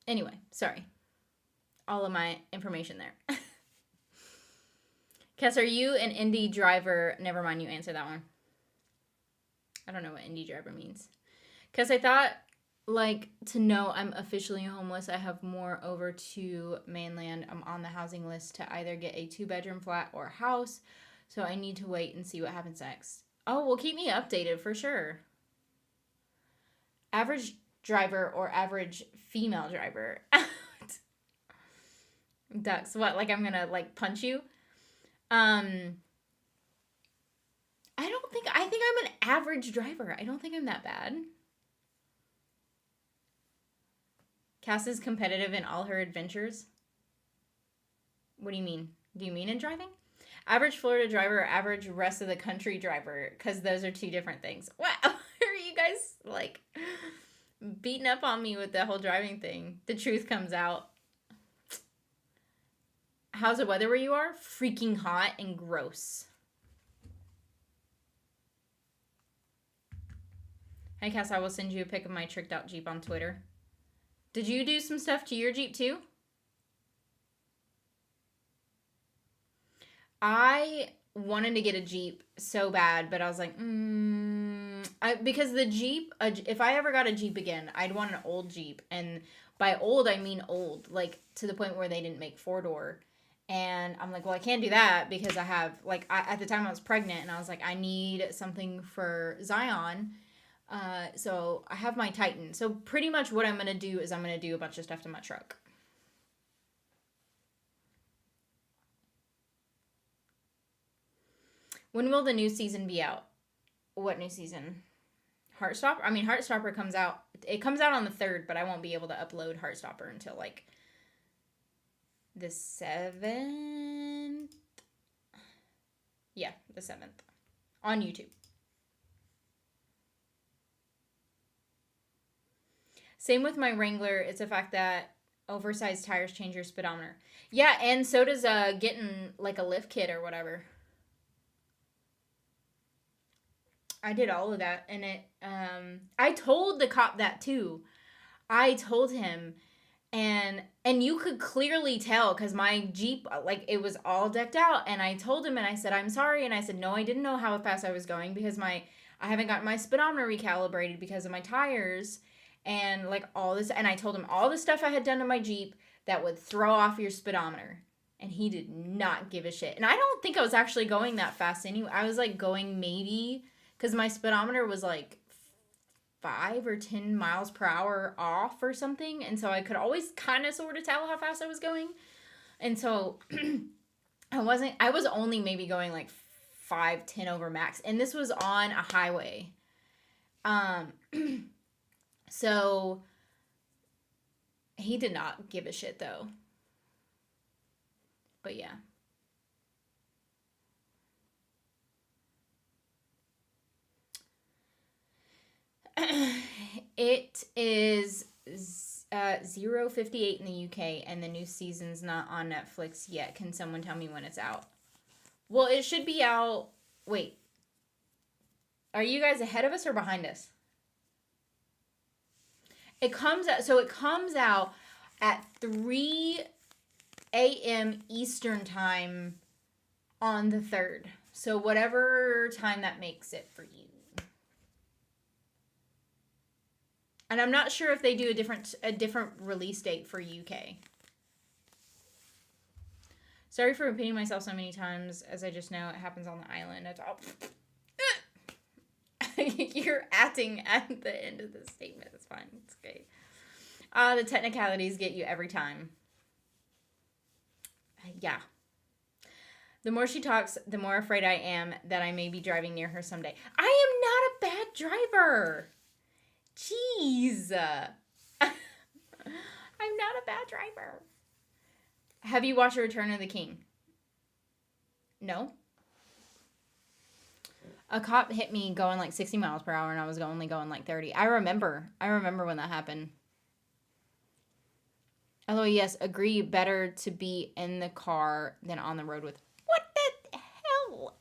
Anyway, sorry. All of my information there. Cass, are you an indie driver? Never mind, you answer that one. I don't know what indie driver means. Because I thought, like, to know I'm officially homeless, I have more over to mainland. I'm on the housing list to either get a 2-bedroom flat or a house. So I need to wait and see what happens next. Oh, well, keep me updated for sure. Average driver or average female driver? Ducks. What, like I'm gonna, like, punch you? I think I'm an average driver. I don't think I'm that bad. Cass is competitive in all her adventures. What do you mean? Do you mean in driving? Average Florida driver or average rest of the country driver? Because those are 2 different things. Wow. Are you guys, like, beating up on me with the whole driving thing? The truth comes out. How's the weather where you are? Freaking hot and gross. Hey, Cass, I will send you a pic of my tricked out Jeep on Twitter. Did you do some stuff to your Jeep too? I wanted to get a Jeep so bad, but I was like, because the Jeep, if I ever got a Jeep again, I'd want an old Jeep. And by old, I mean old, like to the point where they didn't make 4-door. And I'm like, well, I can't do that because I have, like, at the time I was pregnant, and I was like, I need something for Zion. So I have my Titan. So pretty much what I'm going to do is I'm going to do a bunch of stuff to my truck. When will the new season be out? What new season? Heartstopper? I mean, Heartstopper comes out. It comes out on the 3rd, but I won't be able to upload Heartstopper until, like, the 7th. Yeah, the 7th. On YouTube. Same with my Wrangler. It's the fact that oversized tires change your speedometer. Yeah, and so does getting, like, a lift kit or whatever. I did all of that, and I told the cop that too. I told him, and you could clearly tell, because my Jeep, like, it was all decked out, and I told him, and I said, I'm sorry, and I said, no, I didn't know how fast I was going, because I haven't gotten my speedometer recalibrated because of my tires and like all this. And I told him all the stuff I had done to my Jeep that would throw off your speedometer. And he did not give a shit. And I don't think I was actually going that fast anyway. I was like going maybe, because my speedometer was like 5 or 10 miles per hour off or something. And so I could always kind of sort of tell how fast I was going. And so I was only maybe going like 5, 10 over max. And this was on a highway. So he did not give a shit though. But yeah. It is 0:58 in the UK, and the new season's not on Netflix yet. Can someone tell me when it's out? Well, it should be out. Wait. Are you guys ahead of us or behind us? It comes out at 3 a.m. Eastern time on the 3rd. So whatever time that makes it for you. And I'm not sure if they do a different release date for UK. Sorry for repeating myself so many times, as I just know it happens on the island. It's all... You're acting at the end of the statement. It's fine. It's okay. The technicalities get you every time. Yeah. The more she talks, the more afraid I am that I may be driving near her someday. I am not a bad driver. Jeez. I'm not a bad driver. Have you watched Return of the King? No. A cop hit me going like 60 miles per hour and I was only going like 30. I remember when that happened. Although, yes, agree, better to be in the car than on the road with... What the hell?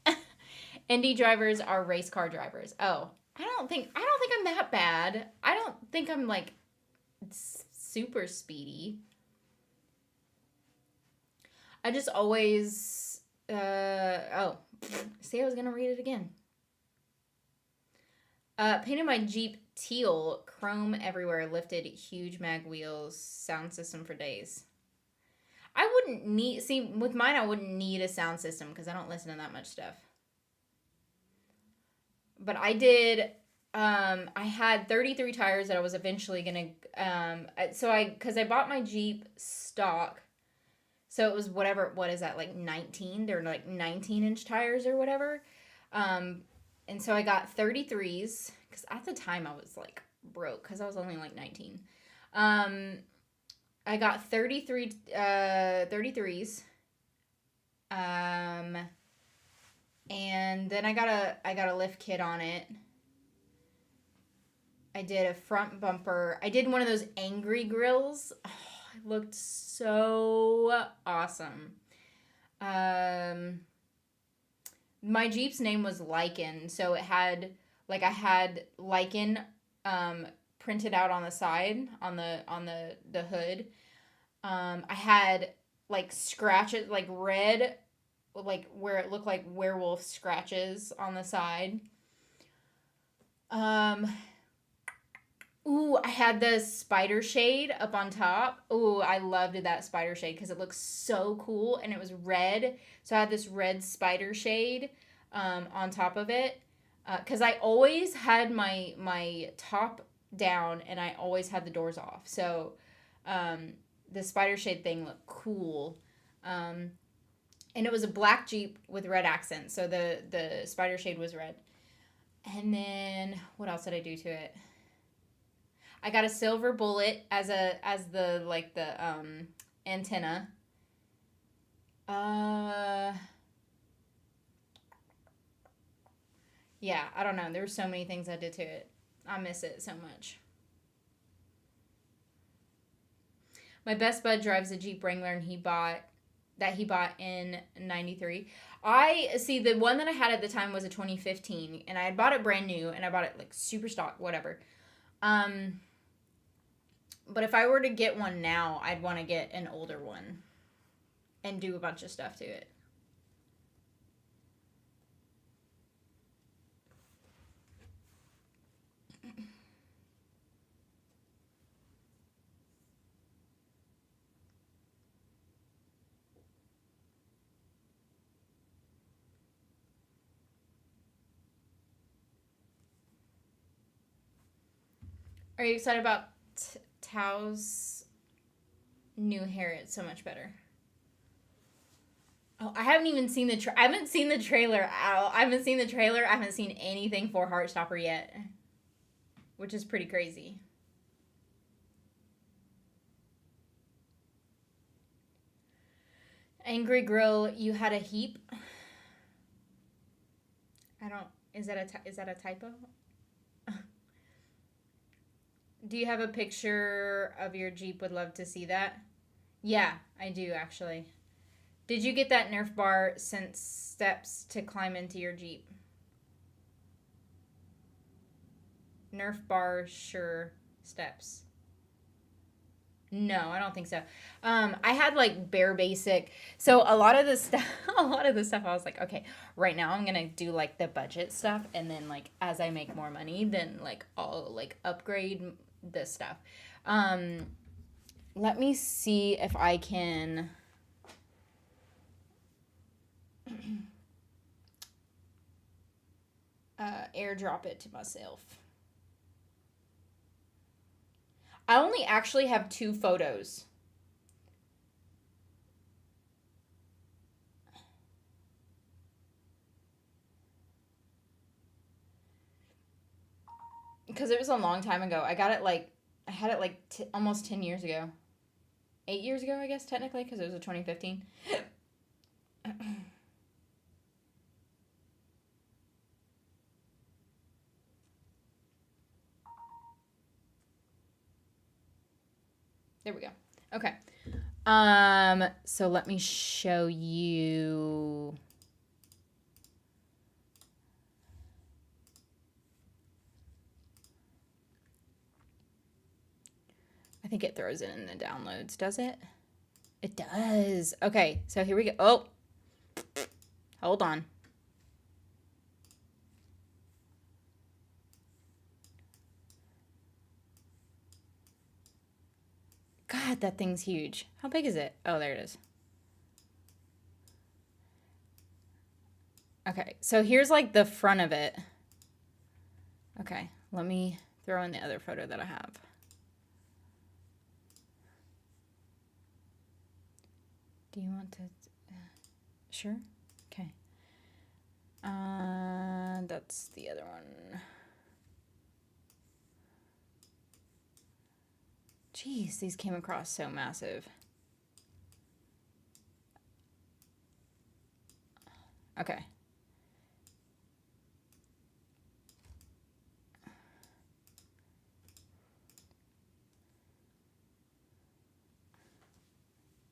Indie drivers are race car drivers. Oh, I don't think I'm that bad. I don't think I'm like super speedy. I just always... see, I was going to read it again. Painted my Jeep teal, chrome everywhere, lifted huge mag wheels, sound system for days. I wouldn't need... See, with mine, I wouldn't need a sound system because I don't listen to that much stuff. But I did... I had 33 tires that I was eventually going to... Because I bought my Jeep stock. So it was whatever... What is that? Like 19? They're like 19-inch tires or whatever. And so I got 33s, because at the time I was like broke, because I was only like 19. I got 33s. And then I got a lift kit on it. I did a front bumper. I did one of those angry grills. Oh, it looked so awesome. My Jeep's name was Lichen, so it had, like, I had lichen printed out on the side, on the hood. I had, like, scratches, like, red, like, where it looked like werewolf scratches on the side. Ooh, I had the spider shade up on top. Ooh, I loved that spider shade because it looks so cool, and it was red. So I had this red spider shade on top of it. Because I always had my top down, and I always had the doors off. So the spider shade thing looked cool. And it was a black Jeep with red accents. So the spider shade was red. And then, what else did I do to it? I got a silver bullet as the antenna. Yeah, I don't know. There were so many things I did to it. I miss it so much. My best bud drives a Jeep Wrangler, and he bought in 93. I see, the one that I had at the time was a 2015, and I had bought it brand new, and I bought it like super stock, whatever. But if I were to get one now, I'd want to get an older one and do a bunch of stuff to it. Are you excited about Tao's new hair? It's so much better. Oh, I haven't even seen the I haven't seen the trailer. I haven't seen the trailer. I haven't seen anything for Heartstopper yet, which is pretty crazy. Angry Grill, you had a heap. I don't. Is that a typo? Do you have a picture of your Jeep? Would love to see that. Yeah, I do actually. Did you get that Nerf bar since steps to climb into your Jeep? Nerf bar, sure. Steps. No, I don't think so. I had like bare basic. So a lot of the stuff, a lot of the stuff, I was like, okay, right now I'm gonna do like the budget stuff, and then like as I make more money, then like I'll like upgrade this stuff. Let me see if I can. Airdrop it to myself. I only actually have 2 photos. Because it was a long time ago. I got it like, I had it like almost 10 years ago. 8 years ago, I guess, technically, because it was a 2015. There we go. Okay. So let me show you. I think it throws it in the downloads, does it? It does. Okay, so here we go. Oh, hold on. God, that thing's huge. How big is it? Oh, there it is. Okay, so here's like the front of it. Okay, let me throw in the other photo that I have. Do you want to? Sure. Okay. That's the other one. Jeez, these came across so massive. Okay.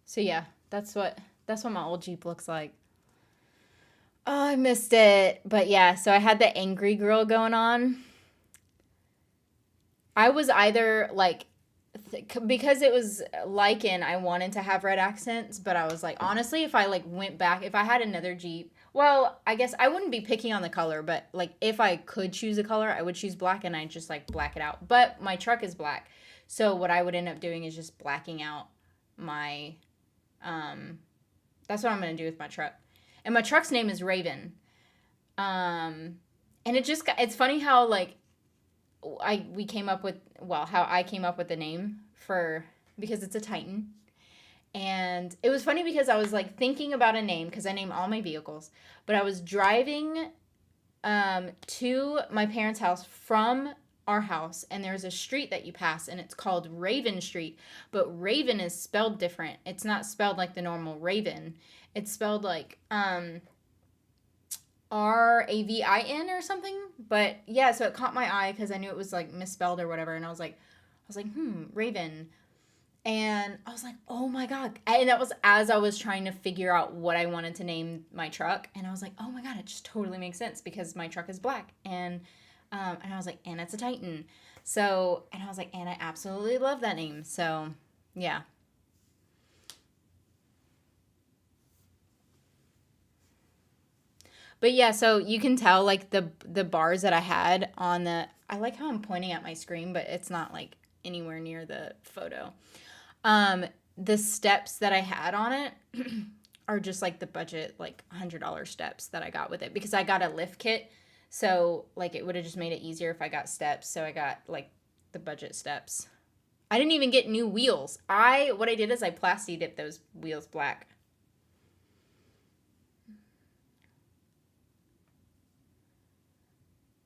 So yeah, that's what my old Jeep looks like. Oh, I missed it. But yeah, so I had the angry girl going on. I was either like because it was lichen, I wanted to have red accents, but I was like, honestly, if I like went back, if I had another Jeep, well, I guess I wouldn't be picky on the color, but like if I could choose a color, I would choose black, and I'd just like black it out. But my truck is black, so what I would end up doing is just blacking out my that's what I'm gonna do with my truck. And my truck's name is Raven. And it's funny how like how I came up with the name because it's a Titan. And it was funny because I was like thinking about a name because I name all my vehicles, but I was driving to my parents' house from our house, and there's a street that you pass, and it's called Raven Street, but Raven is spelled different. It's not spelled like the normal Raven. It's spelled like Ravin or something. But yeah, so it caught my eye because I knew it was like misspelled or whatever, and I was like, Raven. And I was like, oh my God. And that was as I was trying to figure out what I wanted to name my truck. And I was like, oh my God, it just totally makes sense because my truck is black. And I was like, and it's a Titan. So, and I was like, and I absolutely love that name. So, yeah. But yeah, so you can tell like the bars that I had on I like how I'm pointing at my screen, but it's not like anywhere near the photo. The steps that I had on it are just like the budget, like $100 steps that I got with it because I got a lift kit. So like it would have just made it easier if I got steps. So I got like the budget steps. I didn't even get new wheels. What I did is I plasti dipped those wheels black.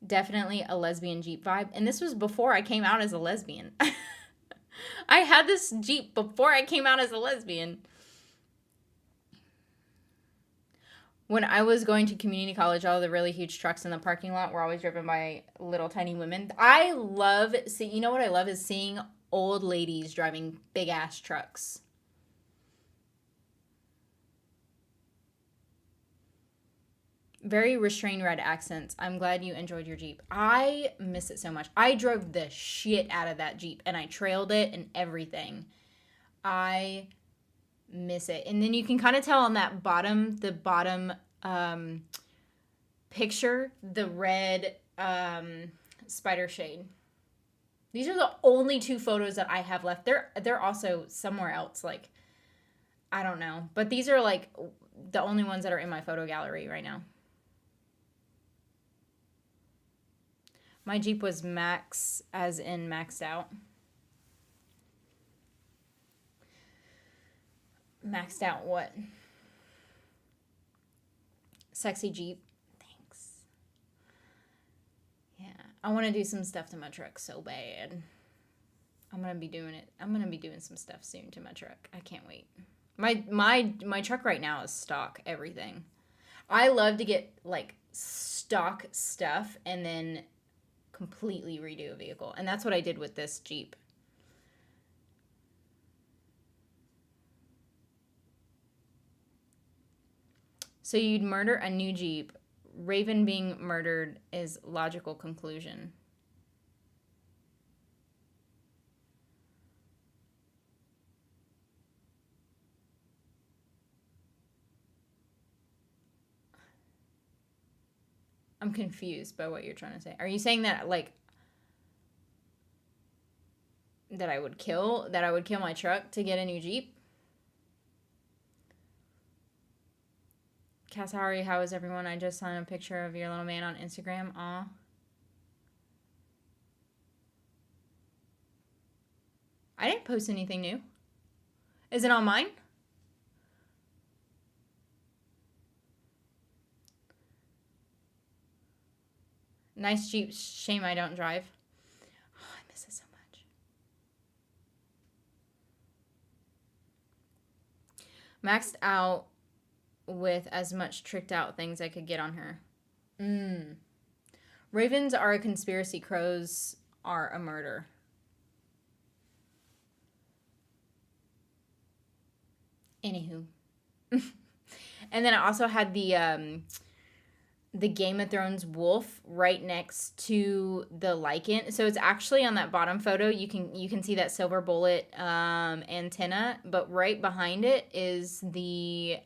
Definitely a lesbian Jeep vibe. And this was before I came out as a lesbian. I had this Jeep before I came out as a lesbian. When I was going to community college, all the really huge trucks in the parking lot were always driven by little tiny women. You know what I love is seeing old ladies driving big ass trucks. Very restrained red accents. I'm glad you enjoyed your Jeep. I miss it so much. I drove the shit out of that Jeep and I trailed it and everything. I miss it. And then you can kind of tell on that bottom picture, the red spider shade. These are the only 2 photos that I have left. They're also somewhere else, like, I don't know. But these are like the only ones that are in my photo gallery right now. My Jeep was max, as in maxed out. Maxed out what? Sexy Jeep. Thanks. Yeah. I want to do some stuff to my truck so bad. I'm going to be doing it. I'm going to be doing some stuff soon to my truck. I can't wait. My truck right now is stock everything. I love to get like stock stuff and then completely redo a vehicle. And that's what I did with this Jeep. So you'd murder a new Jeep. Raven being murdered is logical conclusion. I'm confused by what you're trying to say. Are you saying that like that I would kill my truck to get a new Jeep? Kasari, how is everyone? I just saw a picture of your little man on Instagram. Aw. I didn't post anything new. Is it on mine? Nice Jeep. Shame I don't drive. Oh, I miss it so much. Maxed out with as much tricked out things I could get on her. Ravens are a conspiracy. Crows are a murder. Anywho. And then I also had the Game of Thrones wolf right next to the lichen. So it's actually on that bottom photo. You can see that silver bullet antenna, but right behind it is the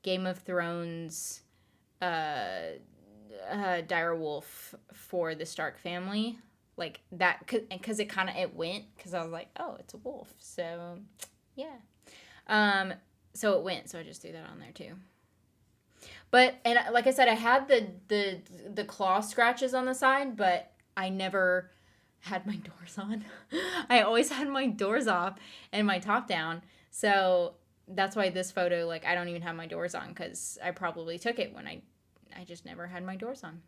Game of Thrones dire wolf for the Stark family. Like that, because it went, because I was like, oh, it's a wolf. So yeah. So it went. So I just threw that on there too. But, and like I said, I had the claw scratches on the side, but I never had my doors on. I always had my doors off and my top down. So that's why this photo, like, I don't even have my doors on, because I probably took it when I just never had my doors on.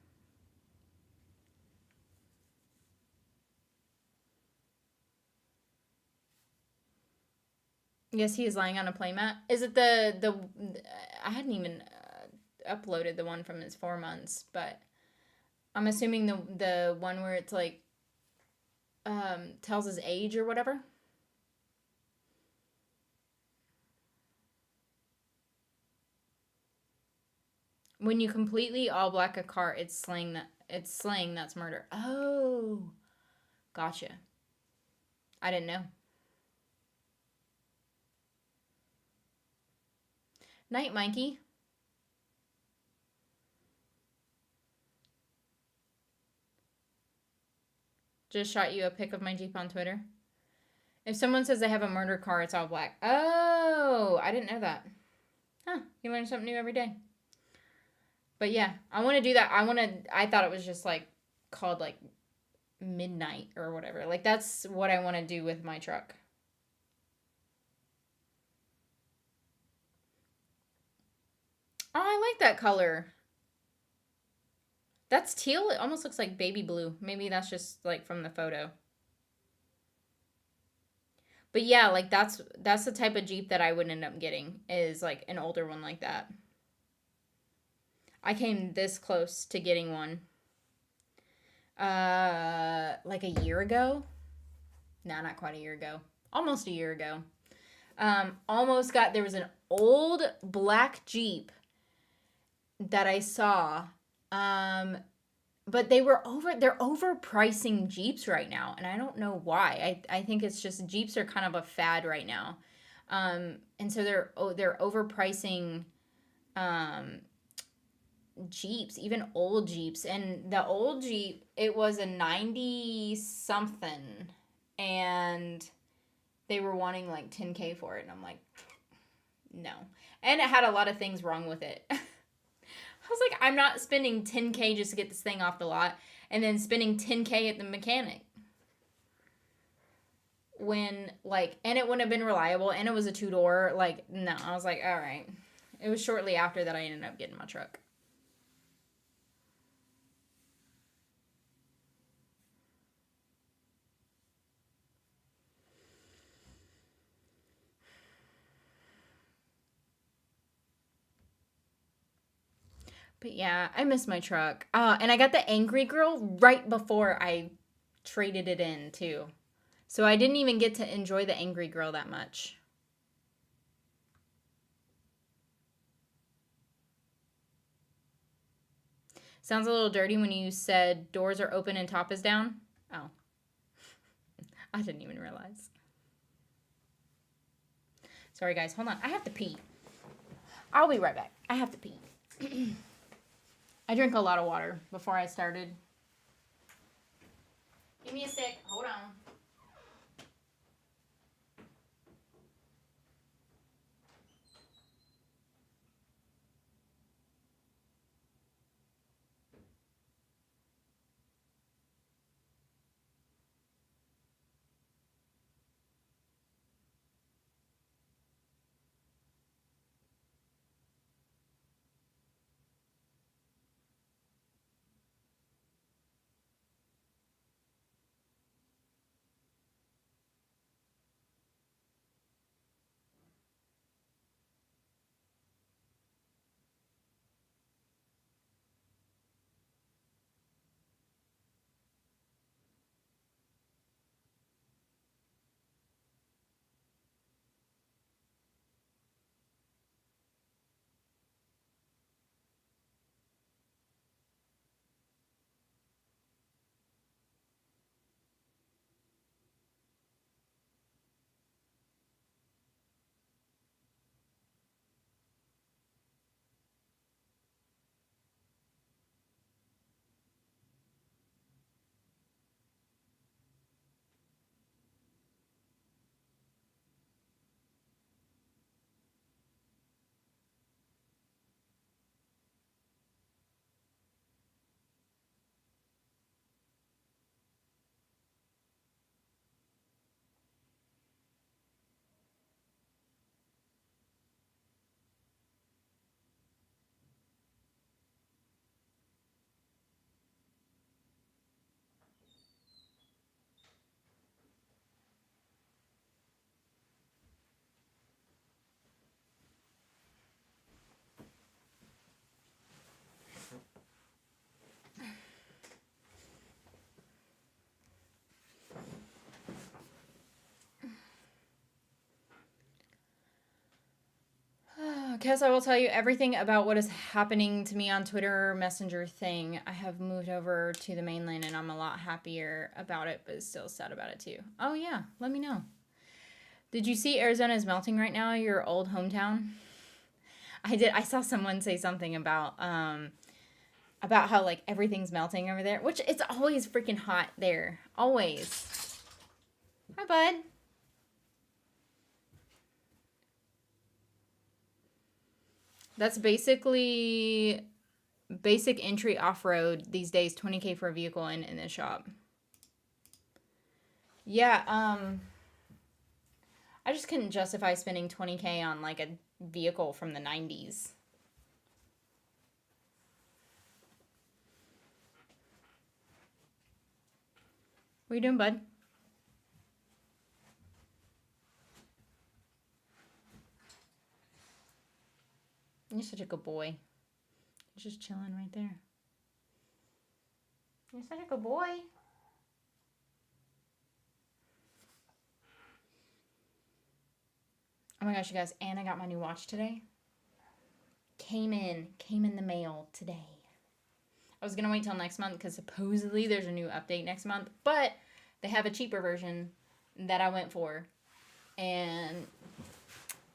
Yes, he is lying on a playmat. Is it the I hadn't even uploaded the one from his 4 months, but I'm assuming the one where it's like tells his age or whatever. When you completely all black a car, it's slaying, that's murder. Oh, gotcha. I didn't know. Night, Mikey. Just shot you a pic of my Jeep on Twitter. If someone says they have a murder car, it's all black. Oh, I didn't know that. Huh, you learn something new every day. But yeah, I want to do that. I thought it was just like called like midnight or whatever. Like, that's what I want to do with my truck. Oh, I like that color. That's teal. It almost looks like baby blue. Maybe that's just like from the photo. But yeah, like that's the type of Jeep that I would end up getting, is like an older one like that. I came this close to getting one. Like a year ago. No, not quite a year ago. Almost a year ago. Almost got, there was an old black Jeep that I saw. But they're overpricing Jeeps right now, and I don't know why. I think it's just Jeeps are kind of a fad right now. And so they're overpricing Jeeps, even old Jeeps. And the old Jeep, it was a 90 something, and they were wanting like 10K for it, and I'm like, no. And it had a lot of things wrong with it. I was like, I'm not spending 10K just to get this thing off the lot and then spending 10K at the mechanic. When, like, and it wouldn't have been reliable, and it was a 2-door. Like, no. I was like, all right. It was shortly after that I ended up getting my truck. But yeah, I miss my truck. And I got the Angry Girl right before I traded it in, too. So I didn't even get to enjoy the Angry Girl that much. Sounds a little dirty when you said doors are open and top is down. Oh. I didn't even realize. Sorry, guys. Hold on. I have to pee. I'll be right back. I have to pee. I drank a lot of water before I started. Give me a sec. Hold on. Because I will tell you everything about what is happening to me on Twitter Messenger thing. I have moved over to the mainland, and I'm a lot happier about it, but still sad about it too. Oh yeah, let me know. Did you see Arizona is melting right now, your old hometown? I did. I saw someone say something about how like everything's melting over there, which it's always freaking hot there. Always. Hi, bud. That's basically basic entry off-road these days, 20K for a vehicle in the shop. Yeah, I just couldn't justify spending 20K on like a vehicle from the 90s. What are you doing, bud? You're such a good boy. You're just chilling right there. You're such a good boy. Oh my gosh, you guys, and I got my new watch today. Came in the mail today. I was gonna wait till next month because supposedly there's a new update next month, but they have a cheaper version that I went for. And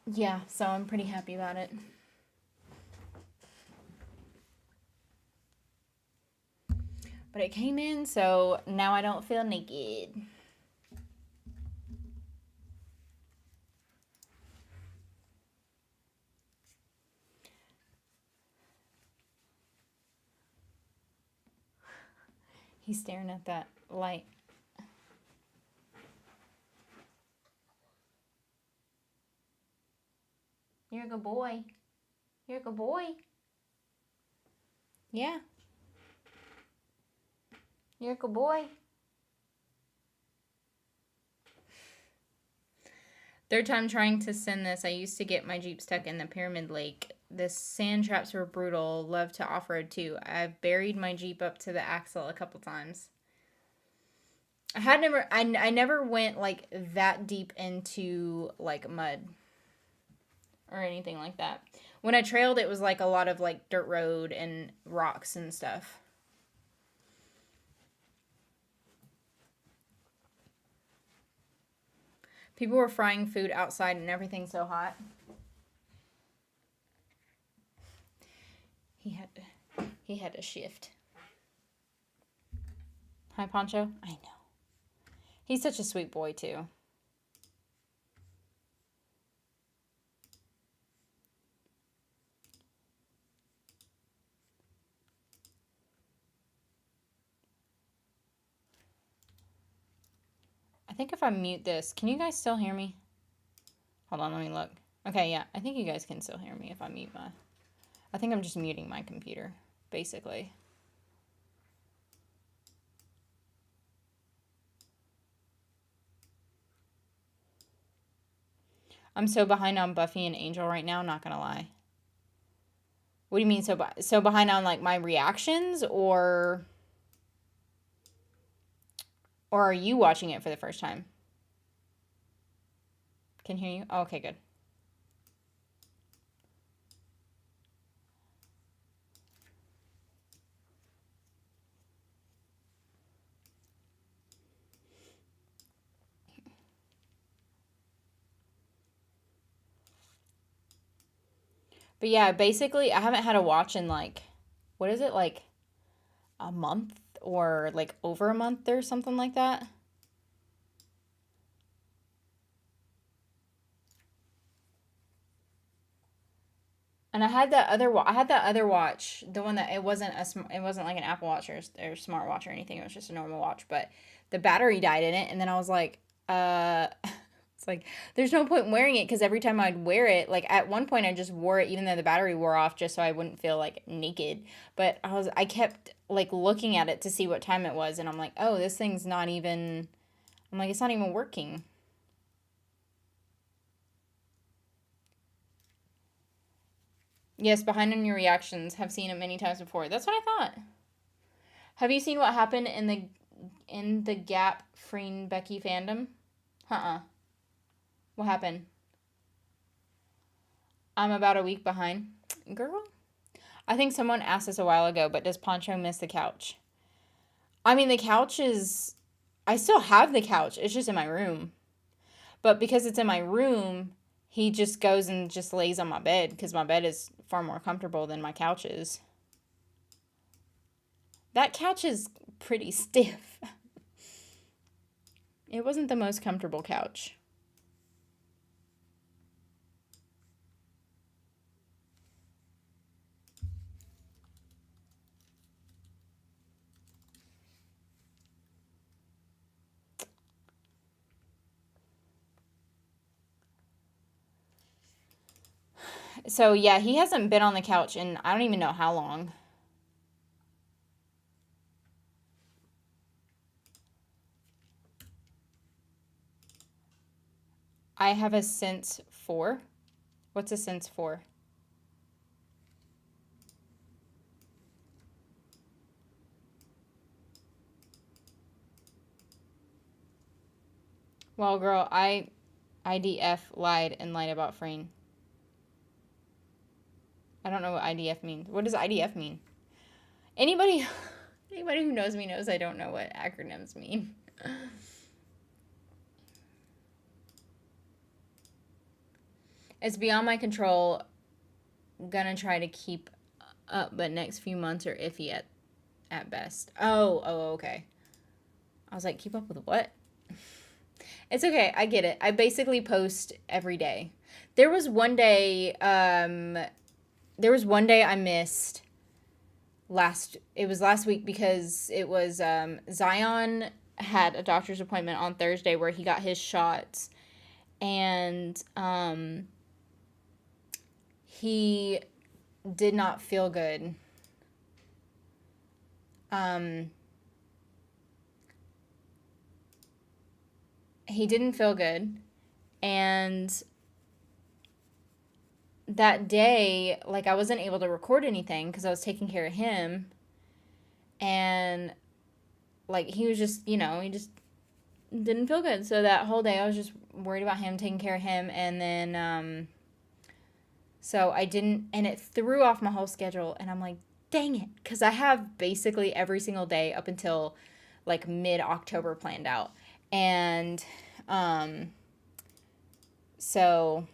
yeah, so I'm pretty happy about it. But it came in, so now I don't feel naked. He's staring at that light. You're a good boy. You're a good boy. Yeah. You're a good boy. Third time trying to send this. I used to get my Jeep stuck in the Pyramid Lake. The sand traps were brutal. Love to off-road too. I've buried my Jeep up to the axle a couple times. I never went like that deep into like mud or anything like that. When I trailed, it was like a lot of like dirt road and rocks and stuff. People were frying food outside and everything's so hot. He had to shift. Hi, Poncho. I know. He's such a sweet boy, too. I think if I mute this, can you guys still hear me? Hold on, let me look. Okay, yeah, I think you guys can still hear me if I mute my... I think I'm just muting my computer, basically. I'm so behind on Buffy and Angel right now, not gonna lie. What do you mean so behind on like my reactions, or are you watching it for the first time? Can hear you? Oh, okay, good. But yeah, basically, I haven't had a watch in like, what is it, like a month or like over a month or something like that. And I had that other watch, the one that it wasn't like an Apple Watch or smartwatch or anything. It was just a normal watch, but the battery died in it, and then I was like, it's like there's no point in wearing it because every time I'd wear it, like at one point I just wore it even though the battery wore off just so I wouldn't feel like naked. But I kept like looking at it to see what time it was, and I'm like, oh, this thing's not even. I'm like, it's not even working. Yes, behind on your reactions. Have seen it many times before. That's what I thought. Have you seen what happened in the Gap Freen Becky fandom? What happened? I'm about a week behind. Girl. I think someone asked this a while ago, but does Poncho miss the couch? I mean, the couch is... I still have the couch. It's just in my room. But because it's in my room, he just goes and just lays on my bed because my bed is far more comfortable than my couch is. That couch is pretty stiff. It wasn't the most comfortable couch. So, yeah, he hasn't been on the couch in I don't even know how long. I have a sense for. What's a sense for? Well, girl, IDF lied and lied about Freen. I don't know what IDF means. What does IDF mean? Anybody who knows me knows I don't know what acronyms mean. It's beyond my control. Gonna try to keep up, but next few months are iffy at best. Oh, okay. I was like, keep up with what? It's okay. I get it. I basically post every day. There was one day I missed it was last week because it was Zion had a doctor's appointment on Thursday where he got his shots, and he did not feel good. He didn't feel good, and that day, like, I wasn't able to record anything because I was taking care of him, and like he was just, he just didn't feel good. So that whole day I was just worried about him, taking care of him, and then so I didn't, and it threw off my whole schedule, and I'm like, dang it, because I have basically every single day up until like mid-October planned out. And so,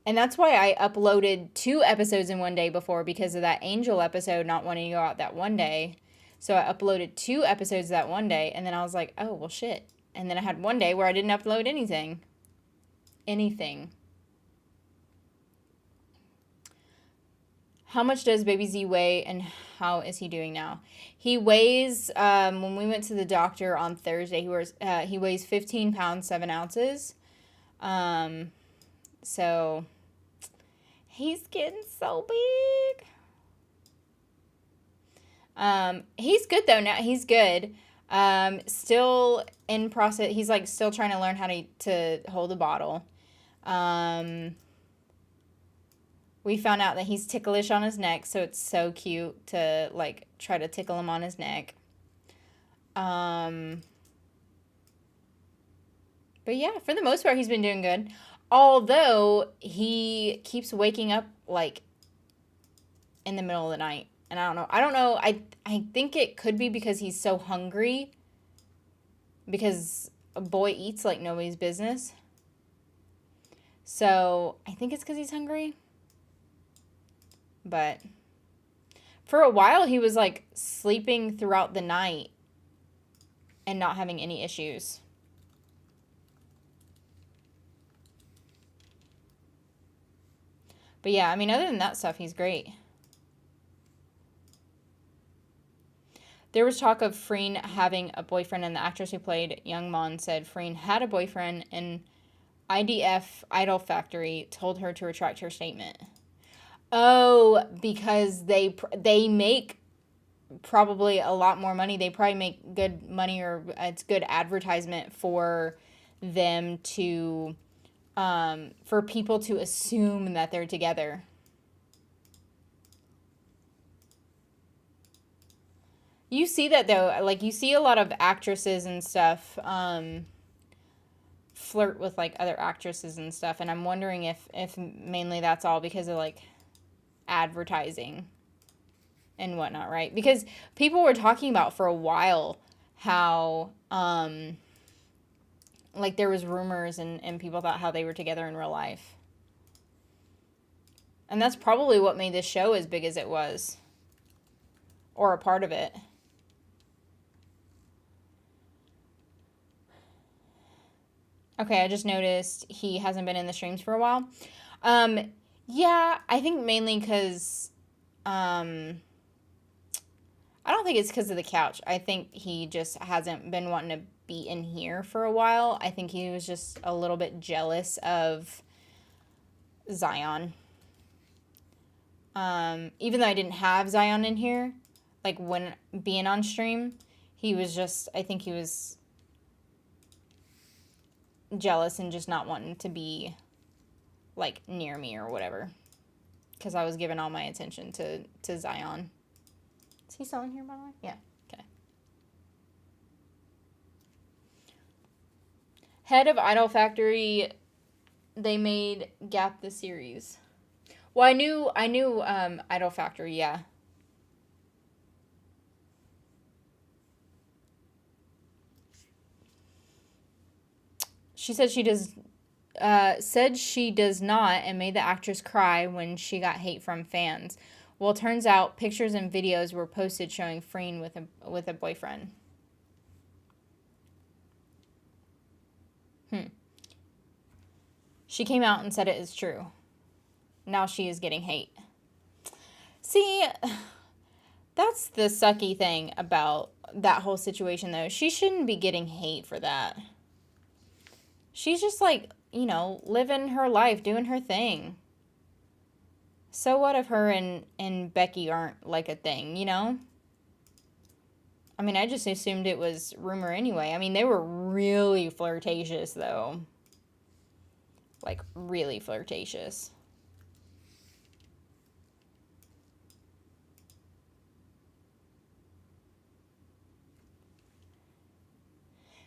and that's why I uploaded 2 episodes in one day before, because of that Angel episode not wanting to go out that one day. So I uploaded 2 episodes that one day, and then I was like, oh, well, shit. And then I had one day where I didn't upload anything. How much does baby Z weigh, and how is he doing now? He weighs, when we went to the doctor on Thursday, he weighs 15 pounds, 7 ounces. So he's getting so big. He's good though now. He's good. Still in process. He's like still trying to learn how to hold a bottle. We found out that he's ticklish on his neck, so it's so cute to like try to tickle him on his neck. But yeah, for the most part, he's been doing good. Although he keeps waking up like in the middle of the night. And I don't know. I think it could be because he's so hungry. Because a boy eats like nobody's business. So I think it's because he's hungry. But for a while, he was like sleeping throughout the night and not having any issues. But yeah, I mean, other than that stuff, he's great. There was talk of Freen having a boyfriend, and the actress who played Young Mon said Freen had a boyfriend, and IDF Idol Factory told her to retract her statement. Oh, because they make probably a lot more money. They probably make good money, or it's good advertisement for them to, for people to assume that they're together. You see that though, like you see a lot of actresses and stuff flirt with like other actresses and stuff, and I'm wondering if mainly that's all because of like advertising and whatnot, right? Because people were talking about for a while how like there was rumors and people thought how they were together in real life. And that's probably what made this show as big as it was. Or a part of it. Okay, I just noticed he hasn't been in the streams for a while. Yeah, I think mainly because I don't think it's because of the couch. I think he just hasn't been wanting to be in here for a while. I think he was just a little bit jealous of Zion. Even though I didn't have Zion in here, like when being on stream, he was just, I think he was jealous and just not wanting to be like near me or whatever. Because I was giving all my attention to Zion. Is he still in here, by the way? Yeah. Okay. Head of Idol Factory, they made Gap the series. Well, I knew Idol Factory, yeah. She said she does not, and made the actress cry when she got hate from fans. Well, it turns out pictures and videos were posted showing Freen with a boyfriend. She came out and said it is true. Now she is getting hate. See, that's the sucky thing about that whole situation, though. She shouldn't be getting hate for that. She's just like, you know, living her life, doing her thing. So what if her and Becky aren't like a thing, you know? I mean, I just assumed it was rumor anyway. I mean, they were really flirtatious, though. Like, really flirtatious.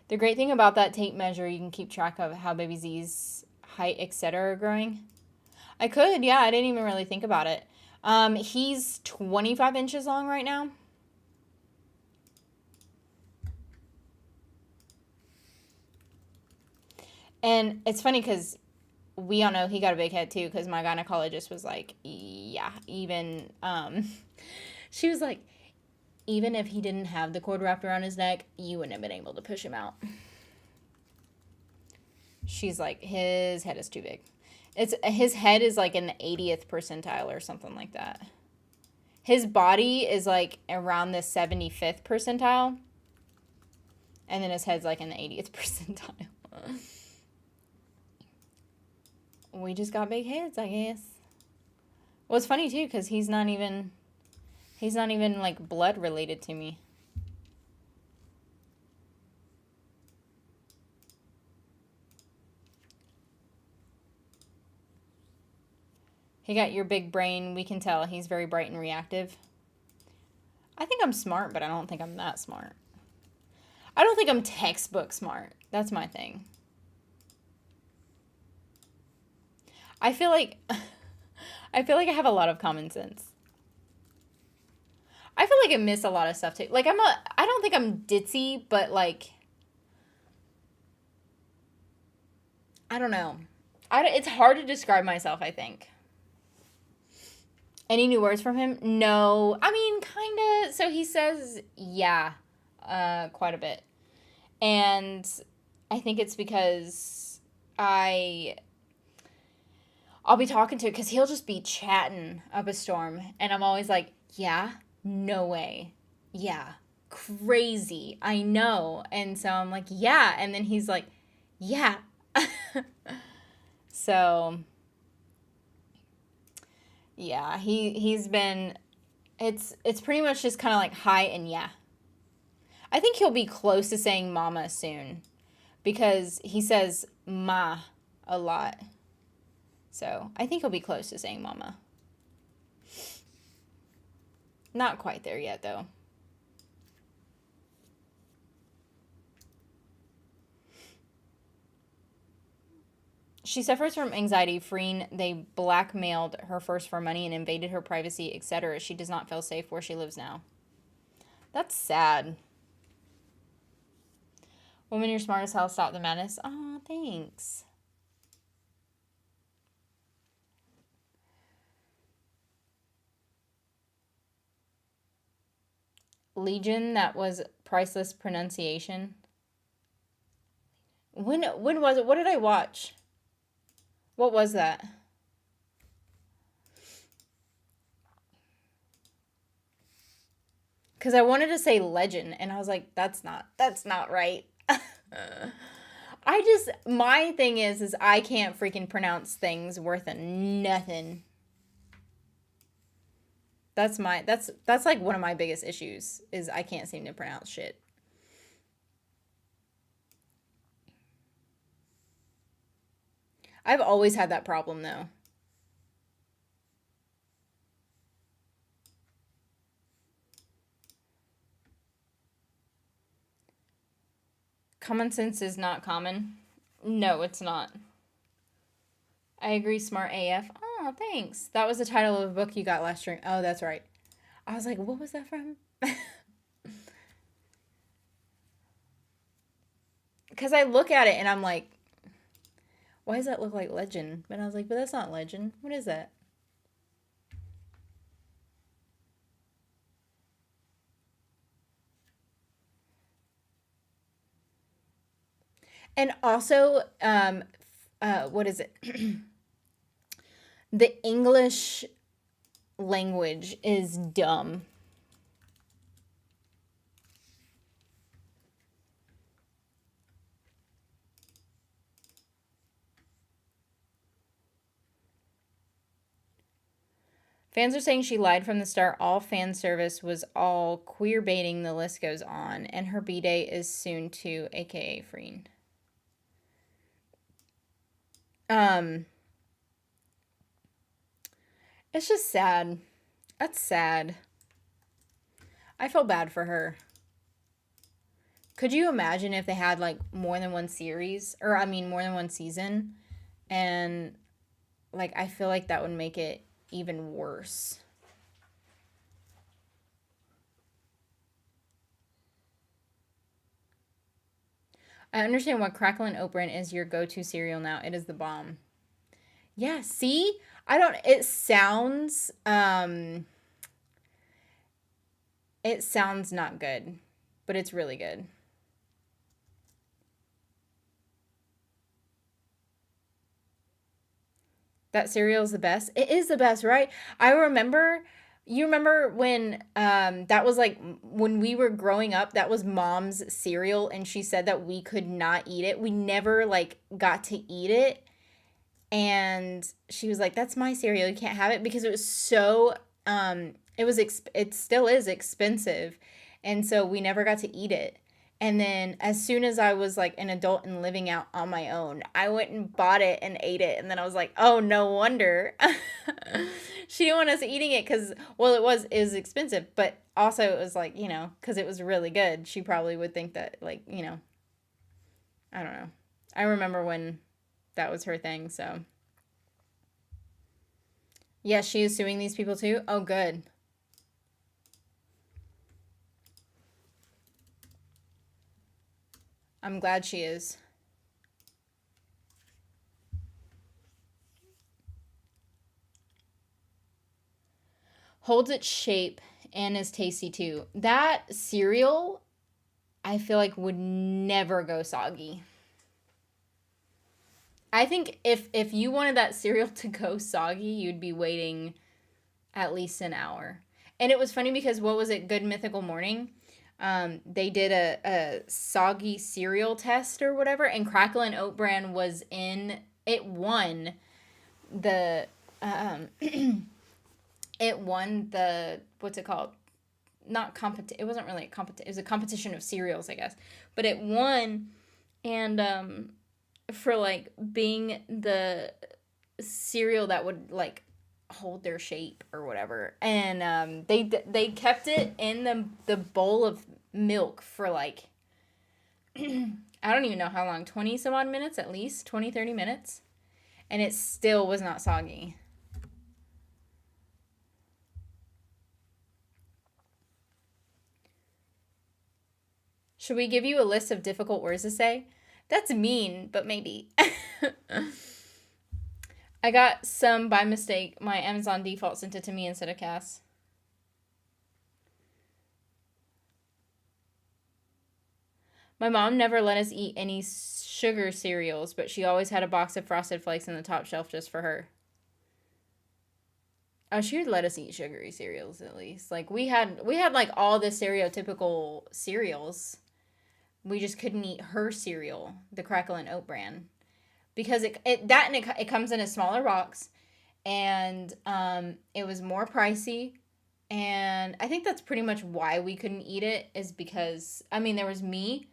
The great thing about that tape measure, you can keep track of how Baby Z's height, etc. are growing. I could, yeah. I didn't even really think about it. He's 25 inches long right now. And it's funny because we all know he got a big head too, because my gynecologist was like, yeah, even, she was like, even if he didn't have the cord wrapped around his neck, you wouldn't have been able to push him out. She's like, his head is too big. His head is like in the 80th percentile or something like that. His body is like around the 75th percentile. And then his head's like in the 80th percentile. We just got big heads, I guess. Well, it's funny too, because he's not even like blood related to me. He got your big brain. We can tell he's very bright and reactive. I think I'm smart, but I don't think I'm that smart. I don't think I'm textbook smart. That's my thing. I feel like I have a lot of common sense. I feel like I miss a lot of stuff too. Like I don't think I'm ditzy, but like, I don't know. It's hard to describe myself, I think. Any new words from him? No. I mean, kind of. So he says, yeah, quite a bit. And I think it's because I'll be talking to it, because he'll just be chatting up a storm. And I'm always like, yeah, no way. Yeah, crazy. I know. And so I'm like, yeah. And then he's like, yeah. So, yeah, he's been, it's pretty much just kind of like hi and yeah. I think he'll be close to saying mama soon, because he says ma a lot. So I think he'll be close to saying mama. Not quite there yet, though. She suffers from anxiety. Freen, they blackmailed her first for money and invaded her privacy, etc. She does not feel safe where she lives now. That's sad. Woman, you're smart as hell. Stop the madness. Aw, thanks. Legion, that was priceless pronunciation. When was it? What did I watch? What was that? Because I wanted to say legend, and I was like, that's not right. My thing is I can't freaking pronounce things worth a nothing. That's like one of my biggest issues is I can't seem to pronounce shit. I've always had that problem though. Common sense is not common. No, it's not. I agree, smart AF. Oh, thanks. That was the title of a book you got last stream. Oh, that's right. I was like, what was that from? Because I look at it and I'm like, why does that look like legend? But I was like, but that's not legend. What is that? And also, what is it? The English language is dumb. Fans are saying she lied from the start. All fan service was all queer baiting. The list goes on. And her B-Day is soon too, aka Freen. It's just sad. That's sad. I feel bad for her. Could you imagine if they had like more than one series? Or I mean more than one season? And like I feel like that would make it even worse. I understand why Crackling Oat Bran is your go-to cereal now. It is the bomb. Yeah, see? It sounds not good, but it's really good. That cereal is the best. It is the best, right? You remember when that was like when we were growing up, that was mom's cereal and she said that we could not eat it. We never like got to eat it. And she was like, "That's my cereal. You can't have it," because it was so it still is expensive. And so we never got to eat it. And then as soon as I was like an adult and living out on my own, I went and bought it and ate it. And then I was like, "Oh, no wonder." She didn't want us eating it cuz well it was expensive, but also it was like, cuz it was really good. She probably would think that like, I don't know. I remember when that was her thing, so. Yeah, she is suing these people too? Oh, good. I'm glad she is. Holds its shape and is tasty too. That cereal, I feel like would never go soggy. I think if you wanted that cereal to go soggy, you'd be waiting at least an hour. And it was funny because what was it, Good Mythical Morning? They did a soggy cereal test or whatever, and Crackle and Oat Bran was in. It won the. It won the what's it called? Not competition. It wasn't really a competition. It was a competition of cereals, I guess. But it won, and for like being the cereal that would like hold their shape or whatever. And they kept it in the bowl of milk for like I don't even know how long, 20 some odd minutes at least, 20-30 minutes. And it still was not soggy. Should we give you a list of difficult words to say? That's mean, but maybe. I got some by mistake. My Amazon default sent it to me instead of Cass. My mom never let us eat any sugar cereals, but she always had a box of Frosted Flakes in the top shelf just for her. Oh, she would let us eat sugary cereals at least. Like we had like all the stereotypical cereals. We just couldn't eat her cereal, the Crackle and Oat Bran, because it comes in a smaller box, and it was more pricey, And I think that's pretty much why we couldn't eat it, is because, I mean, there was me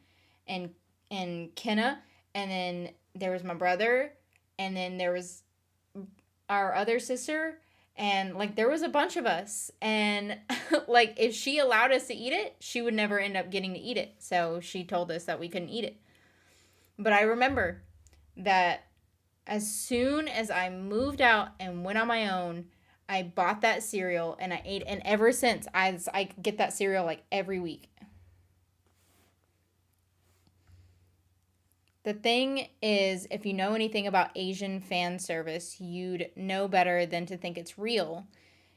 and Kenna, and then there was my brother, and then there was our other sister, and like there was a bunch of us, and like if she allowed us to eat it, she would never end up getting to eat it. So she told us that we couldn't eat it. But I remember that as soon as I moved out and went on my own, I bought that cereal and I ate, and ever since I get that cereal like every week. The thing is, if you know anything about Asian fan service, you'd know better than to think it's real.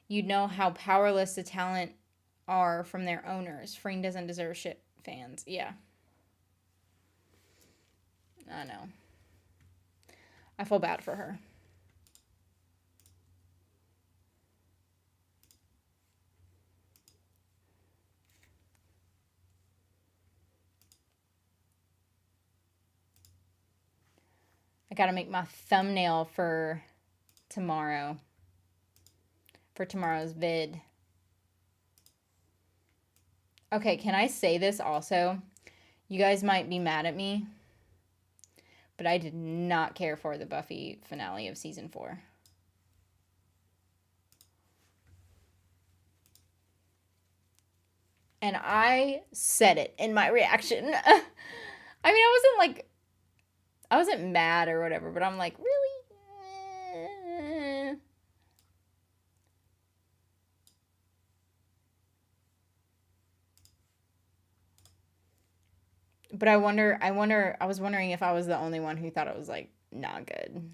You'd know how powerless the talent are from their owners. Freen doesn't deserve shit, fans. Yeah. I know. I feel bad for her. I gotta make my thumbnail for tomorrow. For tomorrow's vid. Okay, can I say this also? You guys might be mad at me, but I did not care for the Buffy finale of season 4. And I said it in my reaction. I mean, I wasn't mad or whatever, but I'm like, really? But I was wondering if I was the only one who thought it was like not good.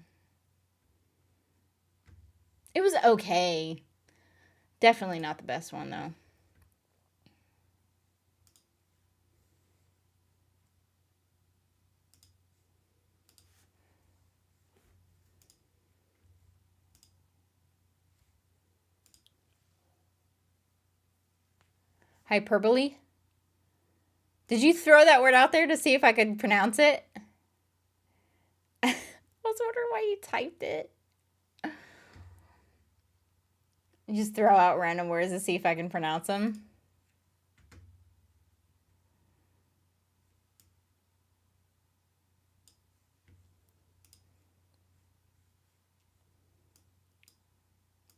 It was okay. Definitely not the best one though. Hyperbole? Did you throw that word out there to see if I could pronounce it? I was wondering why you typed it. You just throw out random words to see if I can pronounce them.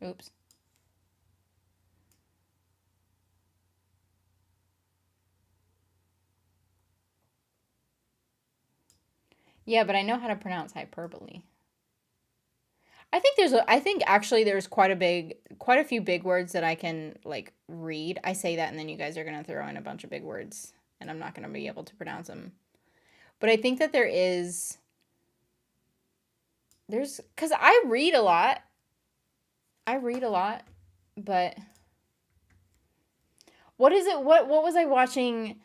Oops. Yeah, but I know how to pronounce hyperbole. I think actually there's quite a few big words that I can like read. I say that and then you guys are going to throw in a bunch of big words and I'm not going to be able to pronounce them. But I think that there's cuz I read a lot. But what is it? What was I watching?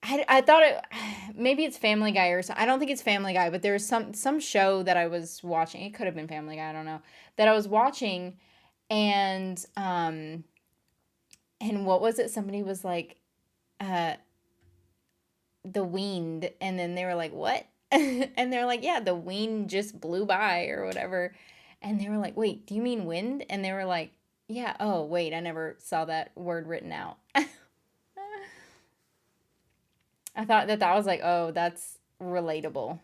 I thought it, maybe it's Family Guy or something. I don't think it's Family Guy, but there was some show that I was watching. It could have been Family Guy, I don't know. That I was watching, and what was it? Somebody was like, uh the wind, and then they were like, "What?" And they're like, "Yeah, the wind just blew by or whatever." And they were like, "Wait, do you mean wind?" And they were like, "Yeah, oh, wait, I never saw that word written out." I thought that was like, oh, that's relatable.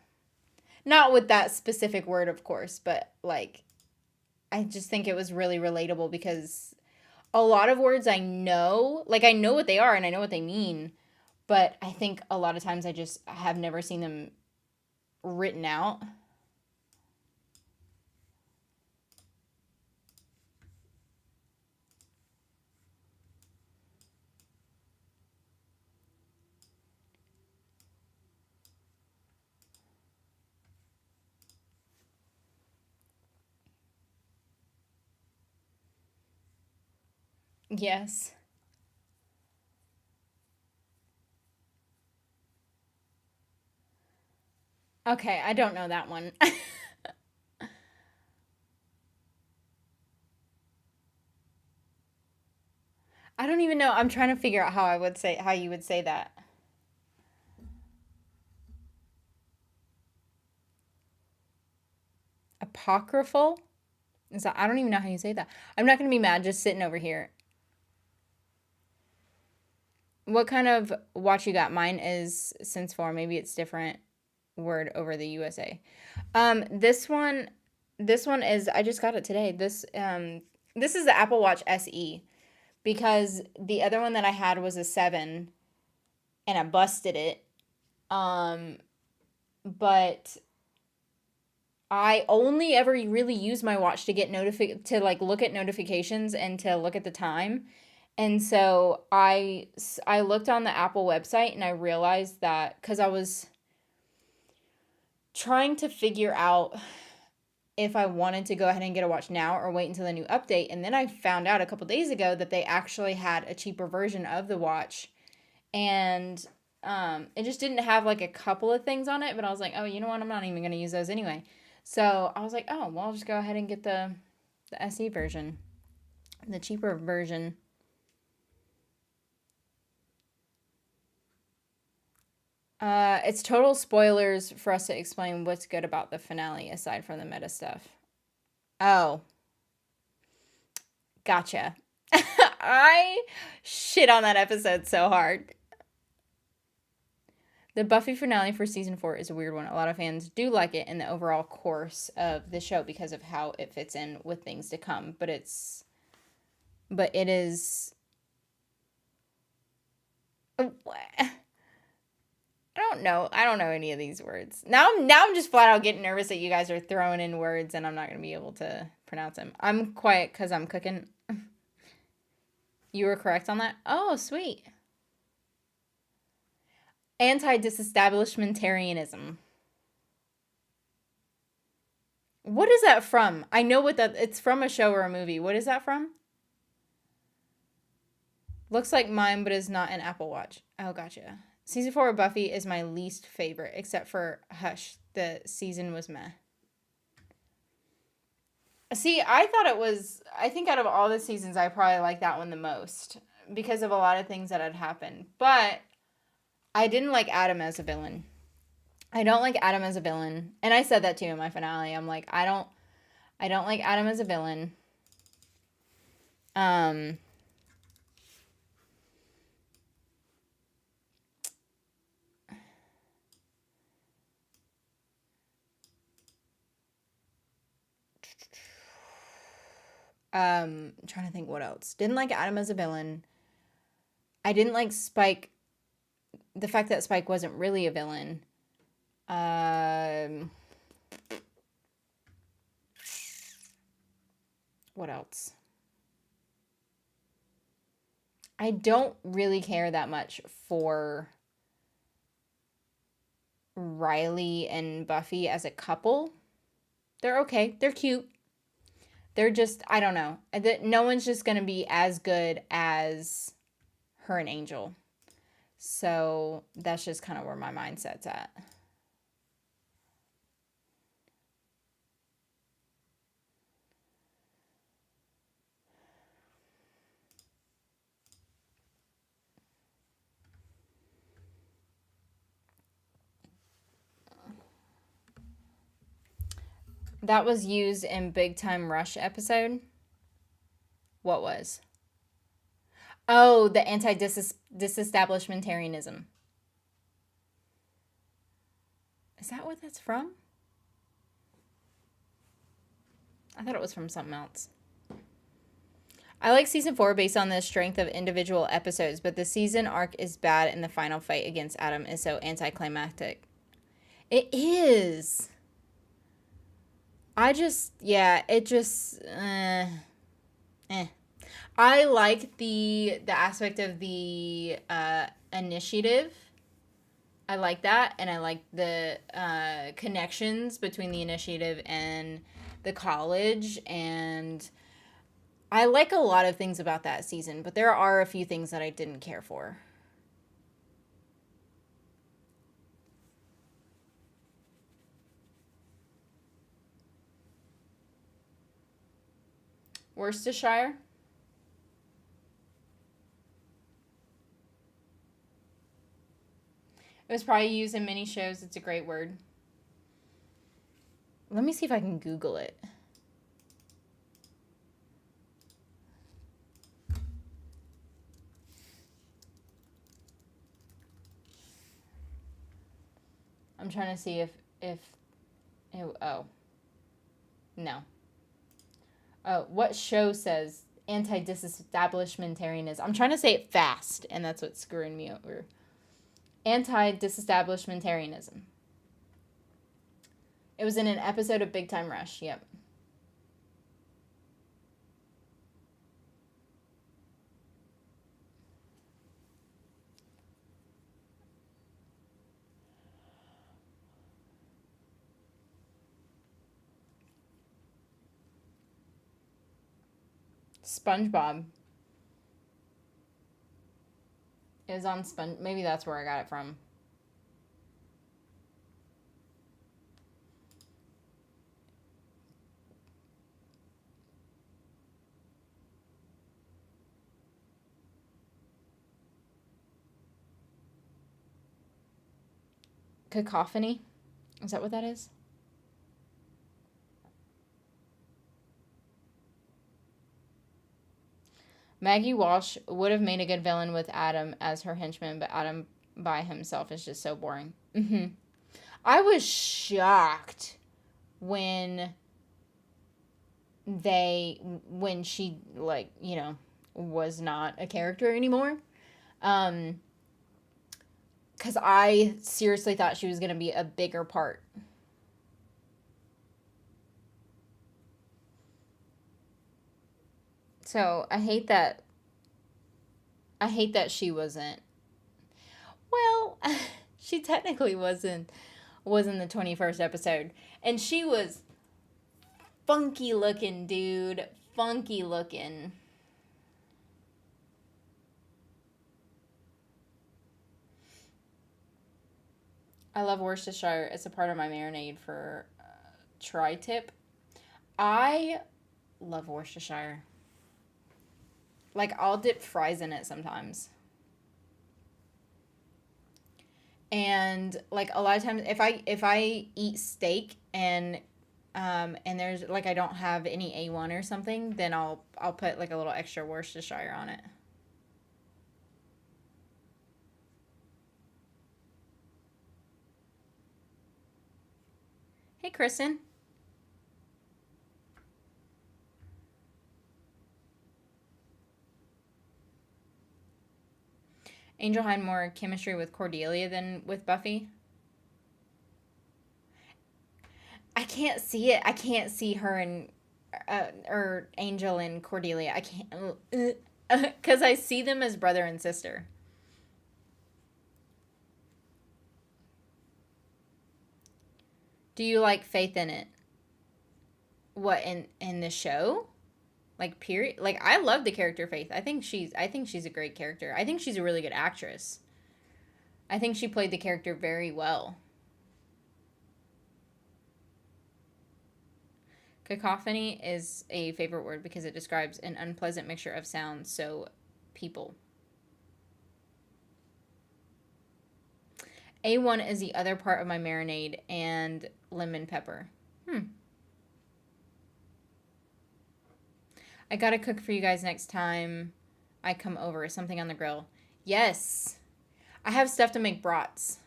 Not with that specific word, of course, but like, I just think it was really relatable because a lot of words I know, like, I know what they are and I know what they mean, but I think a lot of times I just have never seen them written out. Yes. Okay, I don't know that one. I don't even know. I'm trying to figure out how you would say that. Apocryphal? Is that, I don't even know how you say that. I'm not going to be mad just sitting over here. What kind of watch you got? Mine is since 4. Maybe it's different word over the USA. This one is, I just got it today. This is the Apple Watch SE, because the other one that I had was a 7 and I busted it. But I only ever really use my watch to get to like look at notifications and to look at the time. And so I looked on the Apple website and I realized that, because I was trying to figure out if I wanted to go ahead and get a watch now or wait until the new update. And then I found out a couple days ago that they actually had a cheaper version of the watch. And it just didn't have like a couple of things on it. But I was like, oh, you know what? I'm not even going to use those anyway. So I was like, oh, well, I'll just go ahead and get the SE version, the cheaper version. It's total spoilers for us to explain what's good about the finale aside from the meta stuff. Oh. Gotcha. I shit on that episode so hard. The Buffy finale for season 4 is a weird one. A lot of fans do like it in the overall course of the show because of how it fits in with things to come. But it is... I don't know. I don't know any of these words. Now I'm just flat out getting nervous that you guys are throwing in words and I'm not going to be able to pronounce them. I'm quiet because I'm cooking. You were correct on that? Oh, sweet. Anti-disestablishmentarianism. What is that from? I know what it's from, a show or a movie. What is that from? Looks like mine, but is not an Apple Watch. Oh, gotcha. Season 4 of Buffy is my least favorite, except for Hush. The season was meh. See, I think out of all the seasons, I probably like that one the most because of a lot of things that had happened. But I didn't like Adam as a villain. I don't like Adam as a villain. And I said that too in my finale. I'm like, I don't like Adam as a villain. I'm trying to think what else. Didn't like Adam as a villain. I didn't like Spike. The fact that Spike wasn't really a villain. What else? I don't really care that much for Riley and Buffy as a couple. They're okay. They're cute. They're just, I don't know. No one's just going to be as good as her and Angel. So that's just kind of where my mindset's at. That was used in Big Time Rush episode. What was? Oh, the anti-disestablishmentarianism. Is that what that's from? I thought it was from something else. I like season 4 based on the strength of individual episodes, but the season arc is bad and the final fight against Adam is so anticlimactic. It is. I like the aspect of the initiative. I like that, and I like the connections between the initiative and the college, and I like a lot of things about that season, but there are a few things that I didn't care for. Worcestershire? It was probably used in many shows. It's a great word. Let me see if I can Google it. I'm trying to see if it, oh, no. Oh, what show says anti-disestablishmentarianism? I'm trying to say it fast, and that's what's screwing me over. Anti-disestablishmentarianism. It was in an episode of Big Time Rush. Yep. SpongeBob. It was on maybe that's where I got it from. Cacophony? Is that what that is? Maggie Walsh would have made a good villain with Adam as her henchman, but Adam by himself is just so boring. Mm-hmm. I was shocked when she, like, you know, was not a character anymore. Because I seriously thought she was going to be a bigger part. So I hate that she wasn't. Well, she technically was in the 21st episode, and she was funky looking, dude. Funky looking. I love Worcestershire. It's a part of my marinade for tri-tip. I love Worcestershire. Like, I'll dip fries in it sometimes. And, like, a lot of times, if I eat steak and there's, like, I don't have any A1 or something, then I'll put, like, a little extra Worcestershire on it. Hey, Kristen. Angel had more chemistry with Cordelia than with Buffy. I can't see it. I can't see her and or Angel and Cordelia. I can't, because I see them as brother and sister. Do you like Faith in it? What, in the show? Like, period. Like, I love the character Faith. I think she's a great character. I think she's a really good actress. I think she played the character very well. Cacophony is a favorite word because it describes an unpleasant mixture of sounds, so people. A1 is the other part of my marinade and lemon pepper. I gotta cook for you guys next time I come over. Something on the grill. Yes. I have stuff to make brats.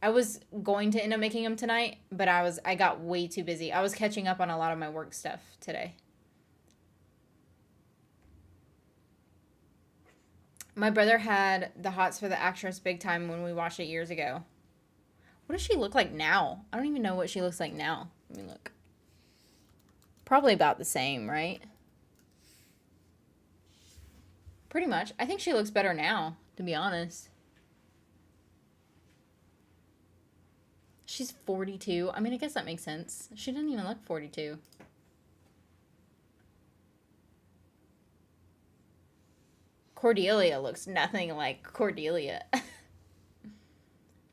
I was going to end up making them tonight, but I got way too busy. I was catching up on a lot of my work stuff today. My brother had the hots for the actress Big Time when we watched it years ago. What does she look like now? I don't even know what she looks like now. Let me look. Probably about the same, right? Pretty much. I think she looks better now, to be honest. She's 42. I mean, I guess that makes sense. She doesn't even look 42. Cordelia looks nothing like Cordelia.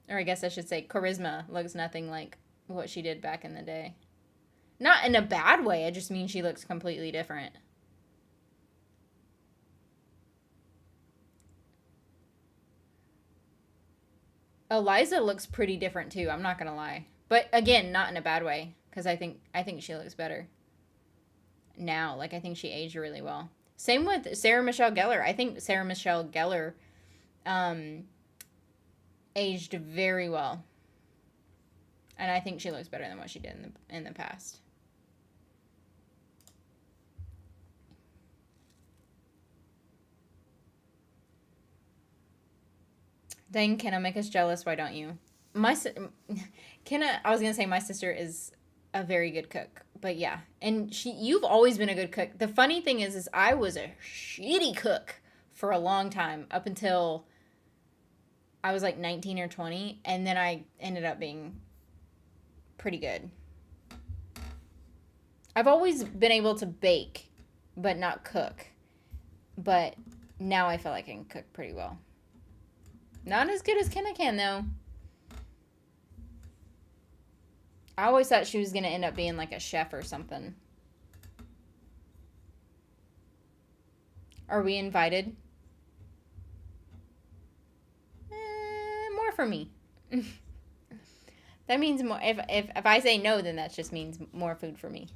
Or I guess I should say Charisma looks nothing like what she did back in the day. Not in a bad way. I just mean she looks completely different. Eliza looks pretty different too. I'm not gonna lie, but again, not in a bad way, because I think she looks better now. Like, I think she aged really well. Same with Sarah Michelle Gellar. I think Sarah Michelle Gellar aged very well. And I think she looks better than what she did in the past. Dang, Kenna, make us jealous. Why don't you? Kenna, I was gonna say my sister is a very good cook, but yeah, and you've always been a good cook. The funny thing is I was a shitty cook for a long time up until I was like 19 or 20, and then I ended up being pretty good. I've always been able to bake, but not cook. But now I feel like I can cook pretty well. Not as good as Kenna can, though. I always thought she was going to end up being like a chef or something. Are we invited? More for me. That means more. If I say no, then that just means more food for me.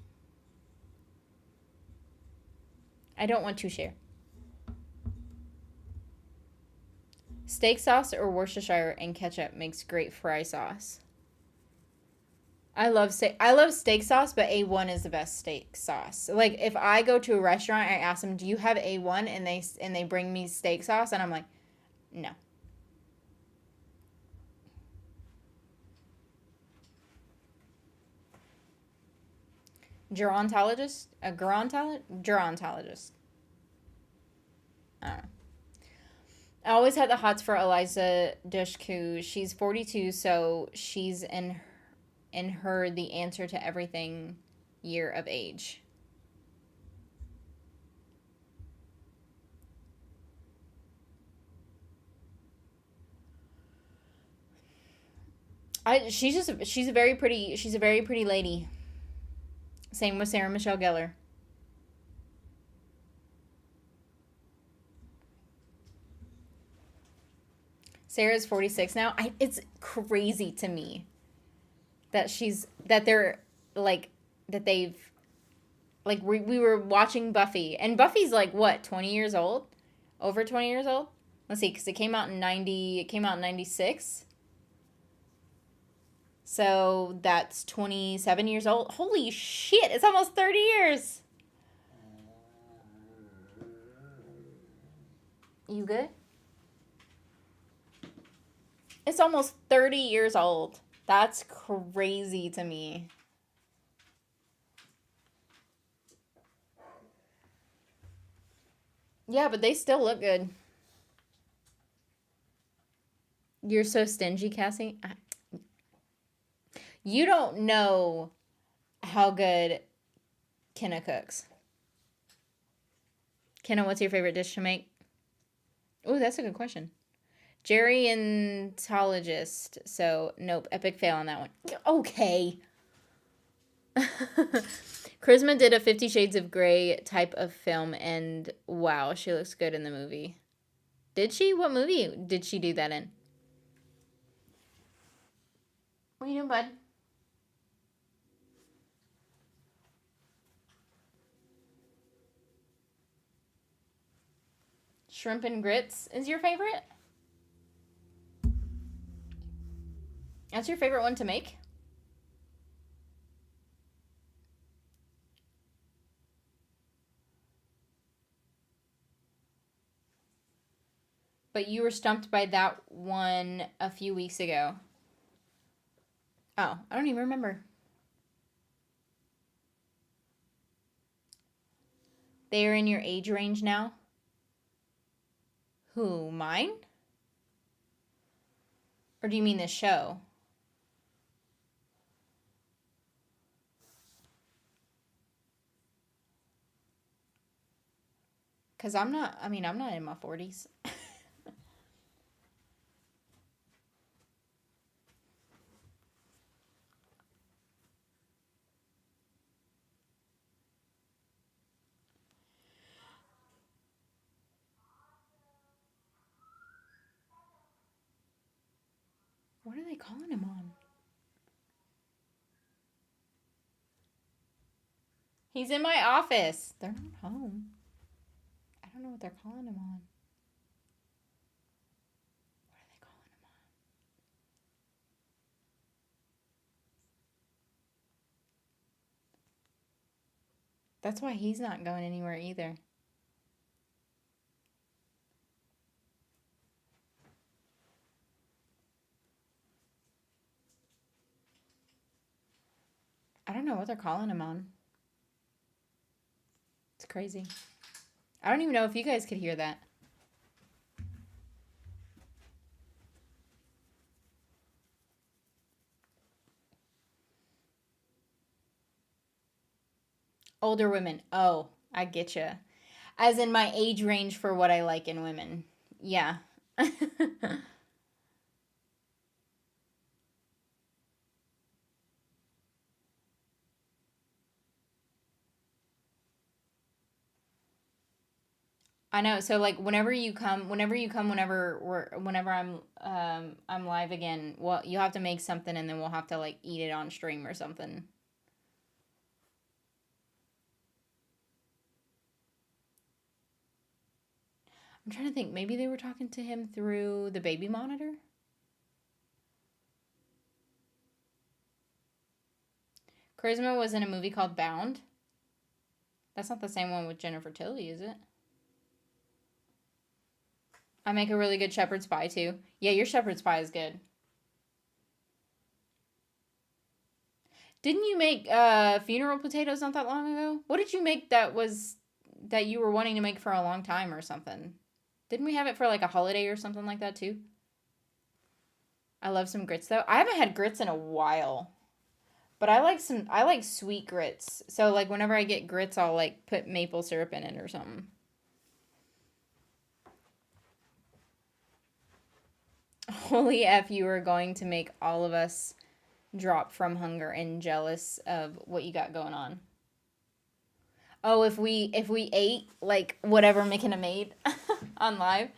I don't want to share. Steak sauce or Worcestershire and ketchup makes great fry sauce. I love steak sauce, but A1 is the best steak sauce. Like if I go to a restaurant, I ask them, "Do you have A1?" and they bring me steak sauce, and I'm like, "No." Gerontologist? A gerontologist. I don't know. I always had the hots for Eliza Dushku. She's 42, so she's in her the answer to everything year of age. She's a very pretty lady. Same with Sarah Michelle Gellar. Sarah's 46 now. It's crazy to me that they're like that they've like we were watching Buffy, and Buffy's like what, 20 years old? Over 20 years old? Let's see, cuz it came out in 96. So that's 27 years old. Holy shit, it's almost 30 years. You good? It's almost 30 years old. That's crazy to me. Yeah, but they still look good. You're so stingy, Cassie. You don't know how good Kenna cooks. Kenna, what's your favorite dish to make? Oh, that's a good question. Gerontologist. So, nope. Epic fail on that one. Okay. Charisma did a 50 Shades of Grey type of film, and wow, she looks good in the movie. Did she? What movie did she do that in? What are you doing, bud? Shrimp and grits is your favorite? That's your favorite one to make? But you were stumped by that one a few weeks ago. Oh, I don't even remember. They are in your age range now? Who, mine? Or do you mean the show? Because I'm not in my 40s. What are they calling him on? He's in my office. They're not home. I don't know what they're calling him on. What are they calling him That's why he's not going anywhere either. I don't know what they're calling him on. It's crazy. I don't even know if you guys could hear that. Older women. Oh, I get you. As in my age range for what I like in women. Yeah. I know. So like whenever I'm live again, well, you have to make something and then we'll have to like eat it on stream or something. I'm trying to think. Maybe they were talking to him through the baby monitor. Charisma was in a movie called Bound. That's not the same one with Jennifer Tilly, is it? I make a really good shepherd's pie too. Yeah, your shepherd's pie is good. Didn't you make funeral potatoes not that long ago? What did you make that you were wanting to make for a long time or something? Didn't we have it for like a holiday or something like that too? I love some grits though. I haven't had grits in a while. But I like sweet grits. So like whenever I get grits, I'll like put maple syrup in it or something. Holy F, you are going to make all of us drop from hunger and jealous of what you got going on. Oh, if we ate like whatever McKenna made on live.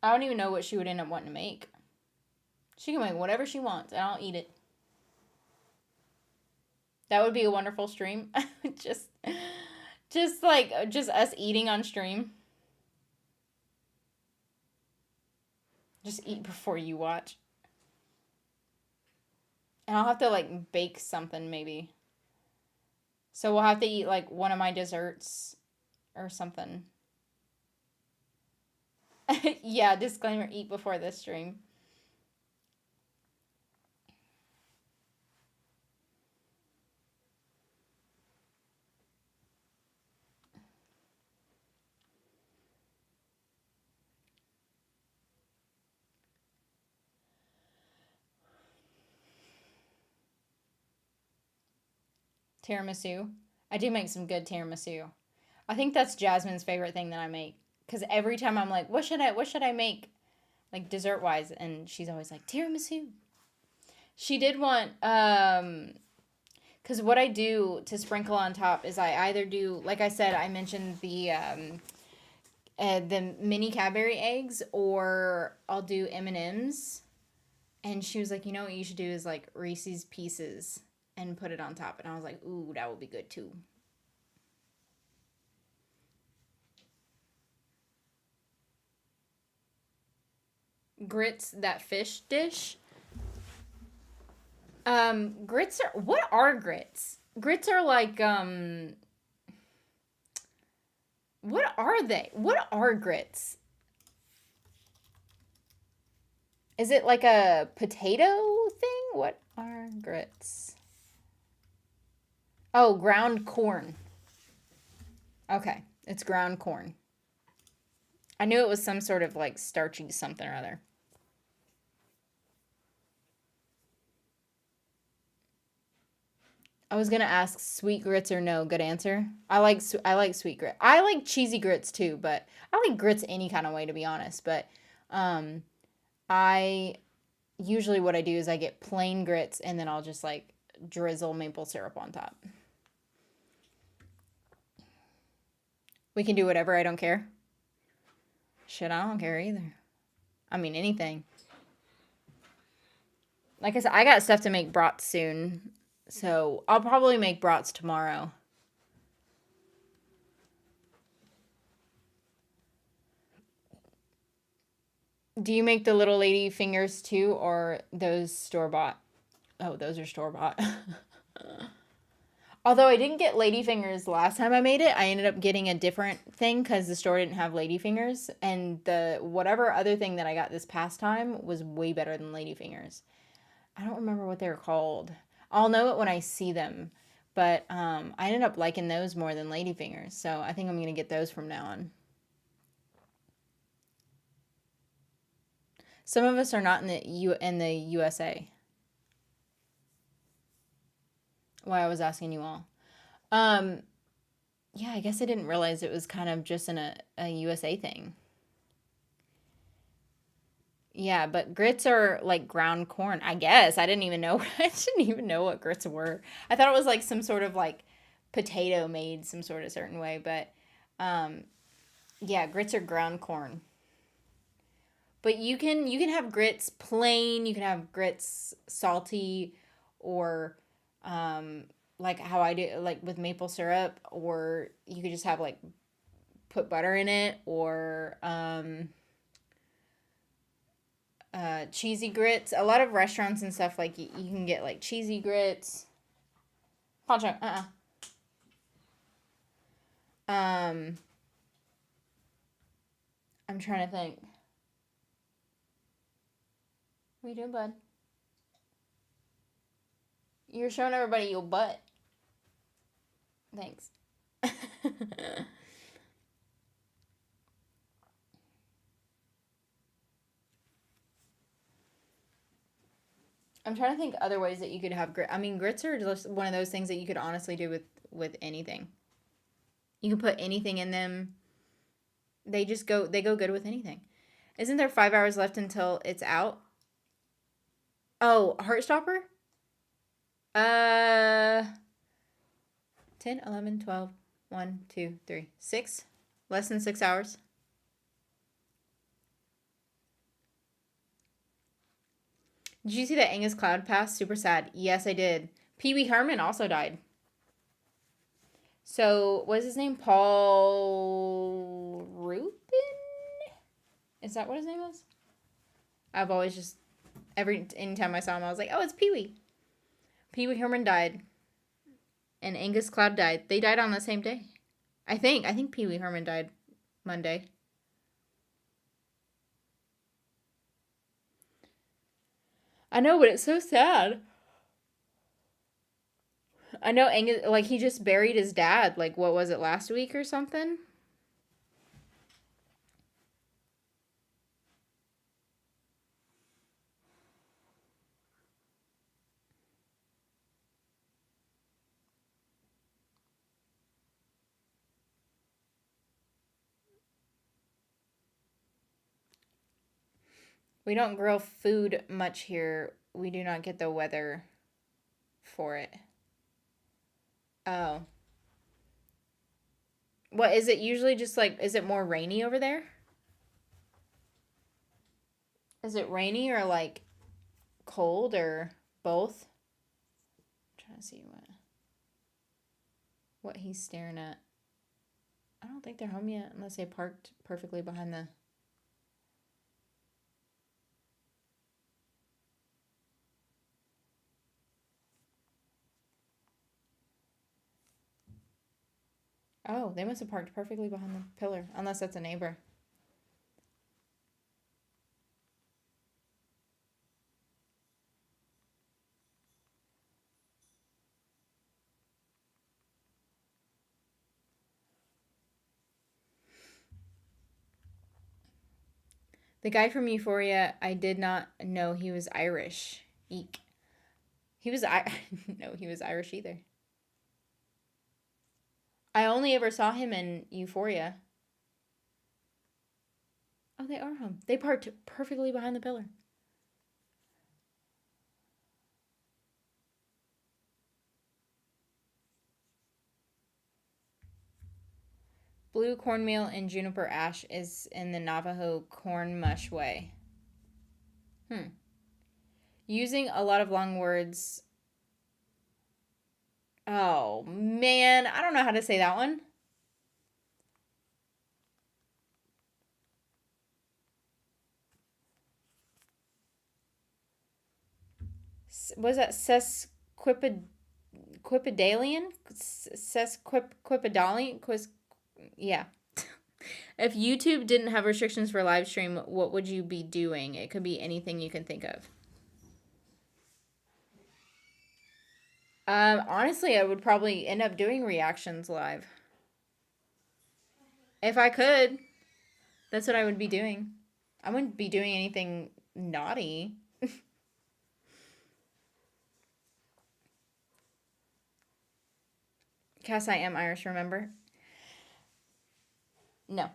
I don't even know what she would end up wanting to make. She can make whatever she wants and I'll eat it. That would be a wonderful stream. just just us eating on stream. Just eat before you watch. And I'll have to like bake something maybe. So we'll have to eat like one of my desserts or something. Yeah, disclaimer, eat before this stream. Tiramisu. I do make some good tiramisu. I think that's Jasmine's favorite thing that I make. Because every time I'm like, what should I make? Like dessert wise. And she's always like, tiramisu. She did want, because what I do to sprinkle on top is I either do, like I said, I mentioned the mini Cadbury eggs, or I'll do M&Ms. And she was like, you know what you should do is like Reese's Pieces and put it on top. And I was like, ooh, that would be good too. Grits, that fish dish. Grits are, what are grits? Grits are like, what are they? What are grits? Is it like a potato thing? What are grits? Oh, ground corn. Okay, it's ground corn. I knew it was some sort of like starchy something or other. I was gonna ask sweet grits or no. Good answer. I like sweet grit. I like cheesy grits too, but I like grits any kind of way to be honest. But I usually what I do is I get plain grits and then I'll just like drizzle maple syrup on top. We can do whatever. I don't care. Shit, I don't care either. I mean anything. Like I said, I got stuff to make brats soon. So I'll probably make brats tomorrow. Do you make the little lady fingers too, or those store-bought? Oh, those are store-bought. Although I didn't get lady fingers last time I made it, I ended up getting a different thing because the store didn't have lady fingers, and the whatever other thing that I got this past time was way better than lady fingers. I don't remember what they're called. I'll know it when I see them, but I ended up liking those more than lady fingers, so I think I'm gonna get those from now on. Some of us are not in the USA. Why I was asking you all. Um, yeah, I guess I didn't realize it was kind of just a USA thing. Yeah, but grits are like ground corn. I guess I didn't even know. I didn't even know what grits were. I thought it was like some sort of like potato made some sort of certain way, but um, yeah, grits are ground corn. But you can have grits plain. You can have grits salty, or um, like how I do, like with maple syrup, or you could just have like put butter in it, or cheesy grits. A lot of restaurants and stuff like you can get like cheesy grits. Poncho, Um, I'm trying to think. What are you doing, bud? You're showing everybody your butt. Thanks. I'm trying to think other ways that you could have grit. I mean, grits are just one of those things that you could honestly do with anything. You can put anything in them. They go good with anything. Isn't there 5 hours left until it's out? Oh, Heartstopper? 10, 11, 12, 1, 2, 3, 6. Less than 6 hours. Did you see that Angus Cloud passed? Super sad. Yes, I did. Pee Wee Herman also died. So, what's his name? Paul Rubin? Is that what his name is? I've always just, anytime I saw him, I was like, oh, it's Pee Wee. Pee Wee Herman died. And Angus Cloud died. They died on the same day. I think Pee Wee Herman died Monday. I know, but it's so sad. I know Angus, like, he just buried his dad, like, what was it, last week or something? We don't grill food much here. We do not get the weather for it. Oh. What is it usually just like, is it more rainy over there? Is it rainy or like cold or both? I'm trying to see what he's staring at. I don't think they're home yet unless they parked perfectly behind the. Oh, they must have parked perfectly behind the pillar, unless that's a neighbor. The guy from Euphoria, I did not know he was Irish. Eek. He was I no, he was Irish either. I only ever saw him in Euphoria. Oh, they are home. They parked perfectly behind the pillar. Blue cornmeal and juniper ash is in the Navajo corn mush way. Using a lot of long words. Oh, man. I don't know how to say that one. Was that sesquipedalian? Sesquipedalian? Yeah. If YouTube didn't have restrictions for live stream, what would you be doing? It could be anything you can think of. Honestly, I would probably end up doing reactions live. If I could, that's what I would be doing. I wouldn't be doing anything naughty. Cass, I am Irish, remember? No.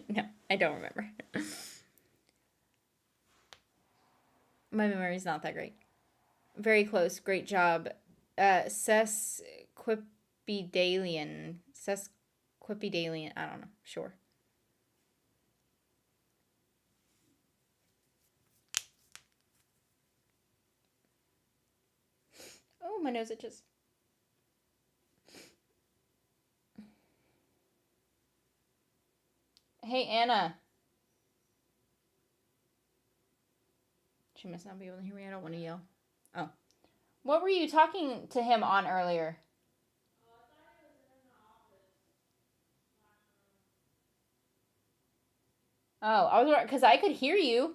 No, I don't remember. My memory's not that great. Very close. Great job. Sesquipedalian. Sesquipedalian. I don't know. Sure. Oh, my nose itches. Hey, Anna. She must not be able to hear me. I don't want to yell. Oh. What were you talking to him on earlier? Oh, I was because I could hear you.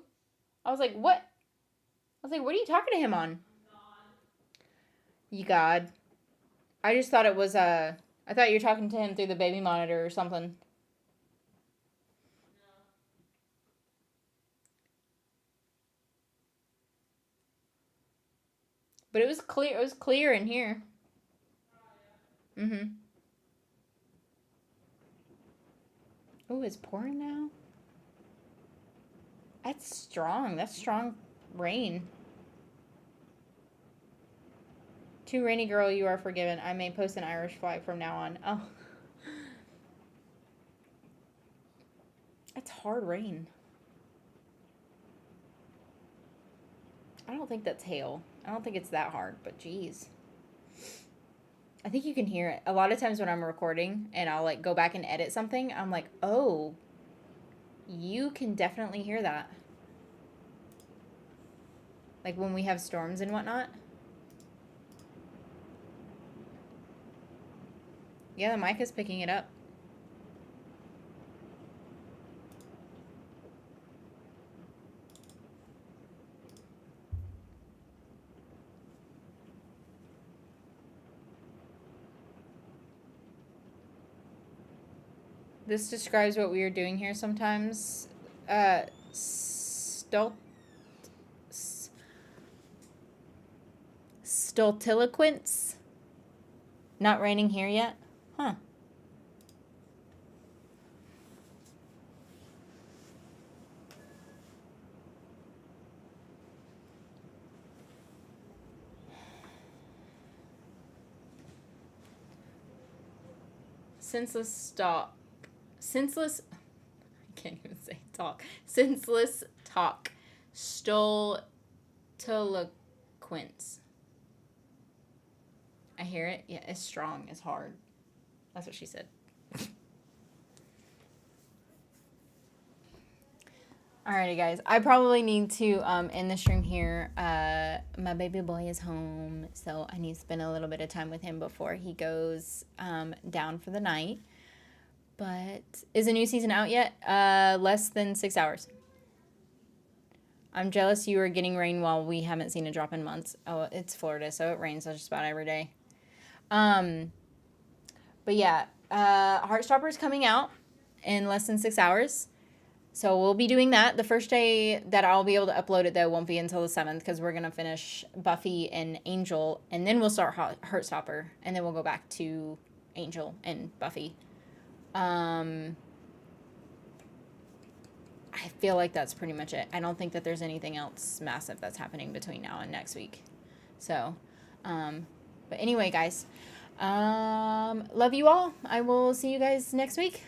I was like, what? I was like, what are you talking to him on? You God. I just thought it was I thought you were talking to him through the baby monitor or something. But it was clear. It was clear in here. Mm-hmm. Oh, it's pouring now. That's strong. That's strong rain. Too rainy, girl. You are forgiven. I may post an Irish flag from now on. Oh. That's hard rain. I don't think that's hail. I don't think it's that hard, but geez. I think you can hear it. A lot of times when I'm recording and I'll like go back and edit something, I'm like, oh, you can definitely hear that. Like when we have storms and whatnot. Yeah, the mic is picking it up. This describes what we are doing here sometimes. Stultiloquence. Not raining here yet? Huh. Senseless talk. I can't even say talk. Senseless talk. Stultiloquence. I hear it. Yeah, it's strong. It's hard. That's what she said. Alrighty, guys. I probably need to end the stream here. My baby boy is home, so I need to spend a little bit of time with him before he goes down for the night. But is a new season out yet? Less than 6 hours. I'm jealous you are getting rain while we haven't seen a drop in months. Oh, it's Florida, so it rains just about every day. But yeah, Heartstopper is coming out in less than 6 hours. So we'll be doing that. The first day that I'll be able to upload it, though, won't be until the 7th because we're going to finish Buffy and Angel, and then we'll start Heartstopper, and then we'll go back to Angel and Buffy. I feel like that's pretty much it. I don't think that there's anything else massive that's happening between now and next week. So, but anyway, guys, love you all. I will see you guys next week.